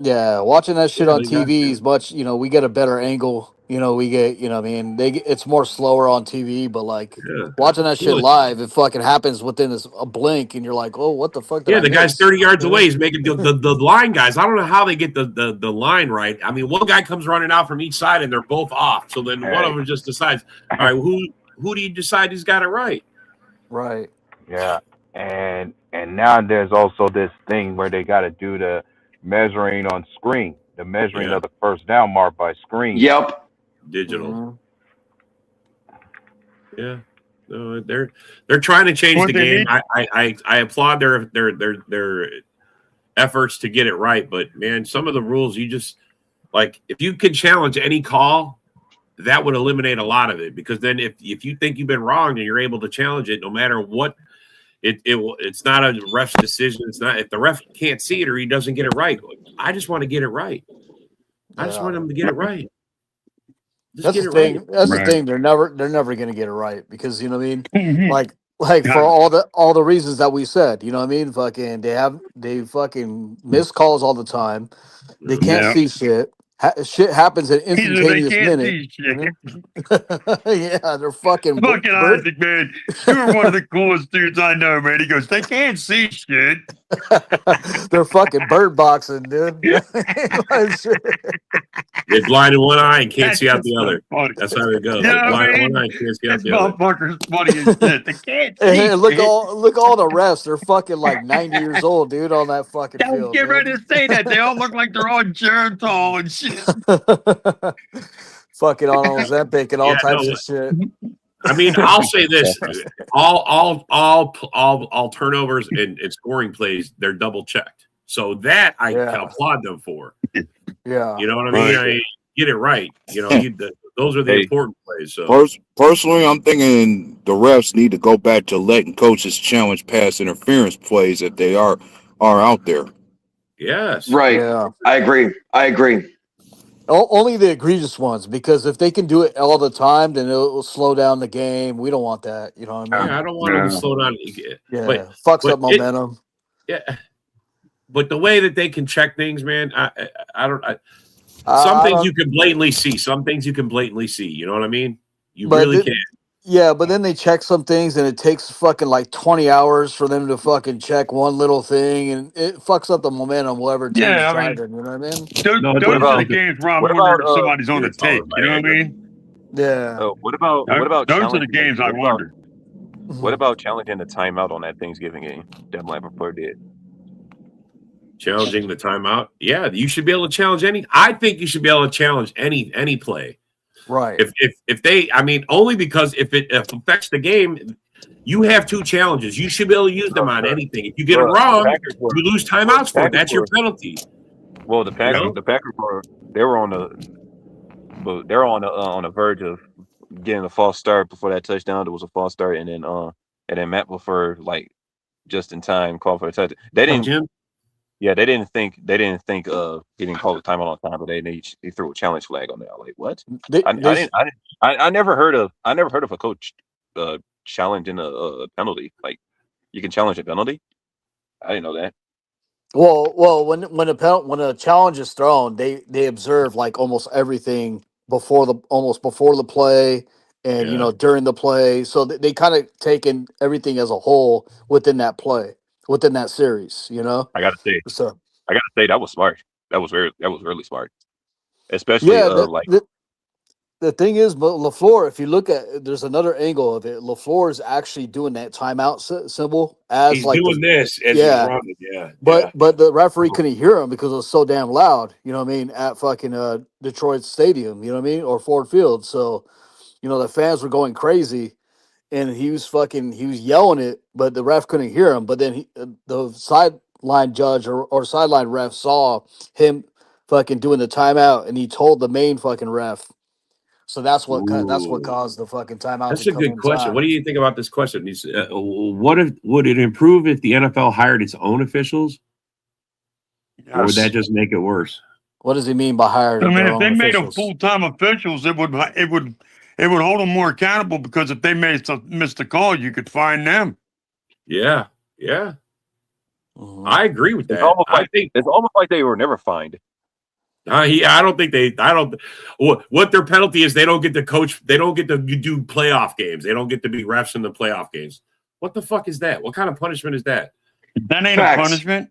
Yeah, watching that shit on TV is much. We get a better angle. We get. It's more slower on TV, but like watching that shit live, it fucking happens within a blink, and you're like, oh, what the fuck? The guy's 30 yards away. He's making the line guys. I don't know how they get the line right. I mean, one guy comes running out from each side, and they're both off. So then one of them just decides, all right, who do you decide has got it right? Right. Yeah, and now there's also this thing where they got to do the measuring on screen, the measuring of the first down mark by screen. Yep. Digital. Yeah. No, they're trying to change the game. I applaud their efforts to get it right, but man, some of the rules you just like if you could challenge any call, that would eliminate a lot of it because then if you think you've been wrong and you're able to challenge it no matter what it's not a ref's decision. It's not if the ref can't see it or he doesn't get it right. I just want to get it right. I just want him to get it right. That's the thing. Right. That's the thing. They're never going to get it right because you know what I mean. like for all the reasons that we said. You know what I mean. Fucking they fucking miss calls all the time. They can't see shit. Shit happens in instantaneous minute. Yeah, they're fucking Isaac, man. You are one of the coolest dudes I know, man. He goes, they can't see shit. They're fucking bird boxing, dude. They're blind in one eye and can't see out the other. Funny. That's how it goes. Yeah, blind in one eye and can't see out the other. Motherfucker's funny as shit. They can't see. Hey, look all the refs. They're fucking like 90 years old, dude, on that fucking field. Get ready to say that. They all look like they're on Geritol and shit. Fucking on Ozempic and all types of shit. I mean, I'll say this: all turnovers and scoring plays, they're double checked. So that I can applaud them for. Yeah, you know what I mean. I get it right. Those are the important plays. So personally, I'm thinking the refs need to go back to letting coaches challenge pass interference plays if they are are out there. Yes. Right. Yeah. I agree. Only the egregious ones, because if they can do it all the time, then it'll slow down the game. We don't want that. You know what I mean? Yeah, I don't want them to slow down. Yeah, fucks up momentum. Yeah, but the way that they can check things, man, I don't. Some things you can blatantly see. Some things you can blatantly see. You know what I mean? You really can. Yeah, but then they check some things, and it takes fucking like 20 hours for them to fucking check one little thing, and it fucks up the momentum. Whatever team's driving, you know what I mean? Those are the games where I'm wondering if somebody's on the take. You know what I mean? Yeah. What about those are the games I wonder. What about challenging the timeout on that Thanksgiving game that Lampard did? Challenging the timeout? Yeah, you should be able to challenge any. I think you should be able to challenge any play. Right. If they, I mean, only because if it affects the game, you have 2 challenges. You should be able to use them on anything. If you get it wrong, you lose timeouts for it. That's your penalty. Well, the Packers were on the verge of getting a false start before that touchdown. There was a false start, and then Matt Lafleur, like, just in time called for the touchdown. They didn't. Yeah, they didn't think he didn't call the timeout on time, but they threw a challenge flag on there. Like, what? I never heard of a coach challenging a penalty. Like, you can challenge a penalty. I didn't know that. Well, when a challenge is thrown, they observe like almost everything before the play, and during the play, so they kind of taken everything as a whole within that play, within that series. You know, I gotta say that was smart. That was really smart, especially The thing is, but LaFleur, if you look at, there's another angle of it. LaFleur is actually doing that timeout symbol as he's doing this as he's running. Yeah, but the referee couldn't hear him because it was so damn loud. You know what I mean? At fucking Detroit Stadium, you know what I mean, or Ford Field. So, the fans were going crazy, and he was yelling it, but the ref couldn't hear him. But then the sideline judge or sideline ref saw him fucking doing the timeout, and he told the main fucking ref. So that's what caused the fucking timeout. That's a good question. What do you think about this question? Would it improve if the NFL hired its own officials, or would that just make it worse? What does he mean by hired? I mean, if they made them full-time officials, it would hold them more accountable, because if they missed a call, you could fine them. Yeah. I agree with that. It's almost like they were never fined. I don't think what their penalty is. They don't get to coach. They don't get to do playoff games. They don't get to be refs in the playoff games. What the fuck is that? What kind of punishment is that? That ain't a punishment.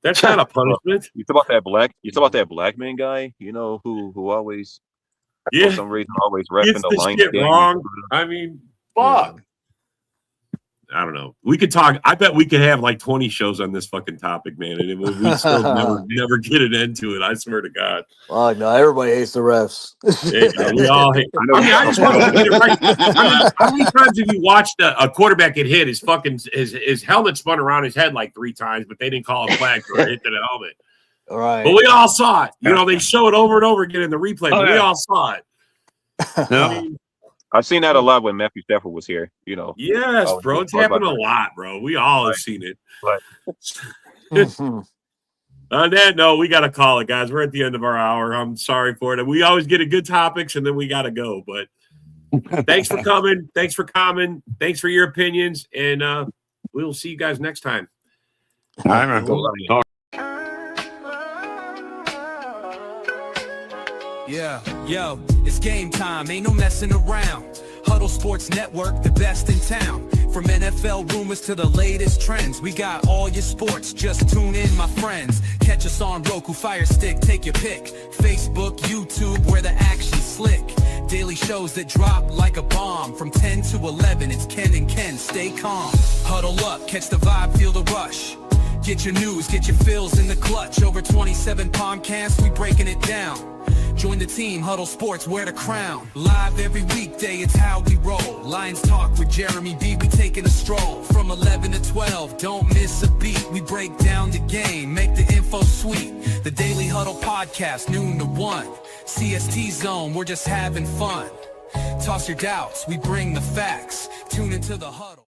That's not a punishment. You talk about that black man guy, who always, for some reason, always repping the line shit wrong. I mean, fuck. I don't know. We could talk. I bet we could have like 20 shows on this fucking topic, man, and we'd still never get an end to it. I swear to God. Oh no, everybody hates the refs. We all hate. I just want to get it right. I mean, how many times have you watched a quarterback get hit? His helmet spun around his head like 3 times, but they didn't call a flag for a hit to the helmet. All right. But we all saw it. They show it over and over again in the replay, but we all saw it. I mean, I've seen that a lot when Matthew Stafford was here. Yes, bro. It's happened a lot, bro. We all have seen it. On that note, we got to call it, guys. We're at the end of our hour. I'm sorry for it. We always get a good topics, and then we got to go. But thanks for coming. Thanks for coming. Thanks for your opinions, and we will see you guys next time. All right, man. Yeah, yo, it's game time, ain't no messing around. Huddle Sports Network, the best in town. From NFL rumors to the latest trends, we got all your sports, just tune in, my friends. Catch us on Roku, Fire Stick, take your pick. Facebook, YouTube, where the action's slick. Daily shows that drop like a bomb. From 10 to 11, it's Ken and Ken, stay calm. Huddle up, catch the vibe, feel the rush. Get your news, get your fills in the clutch. Over 27 podcasts, we breaking it down. Join the team, Huddle Sports, wear the crown. Live every weekday, it's how we roll. Lions Talk with Jeremy B, we taking a stroll. From 11 to 12, don't miss a beat. We break down the game, make the info sweet. The Daily Huddle podcast, noon to 1. CST Zone, we're just having fun. Toss your doubts, we bring the facts. Tune into the Huddle.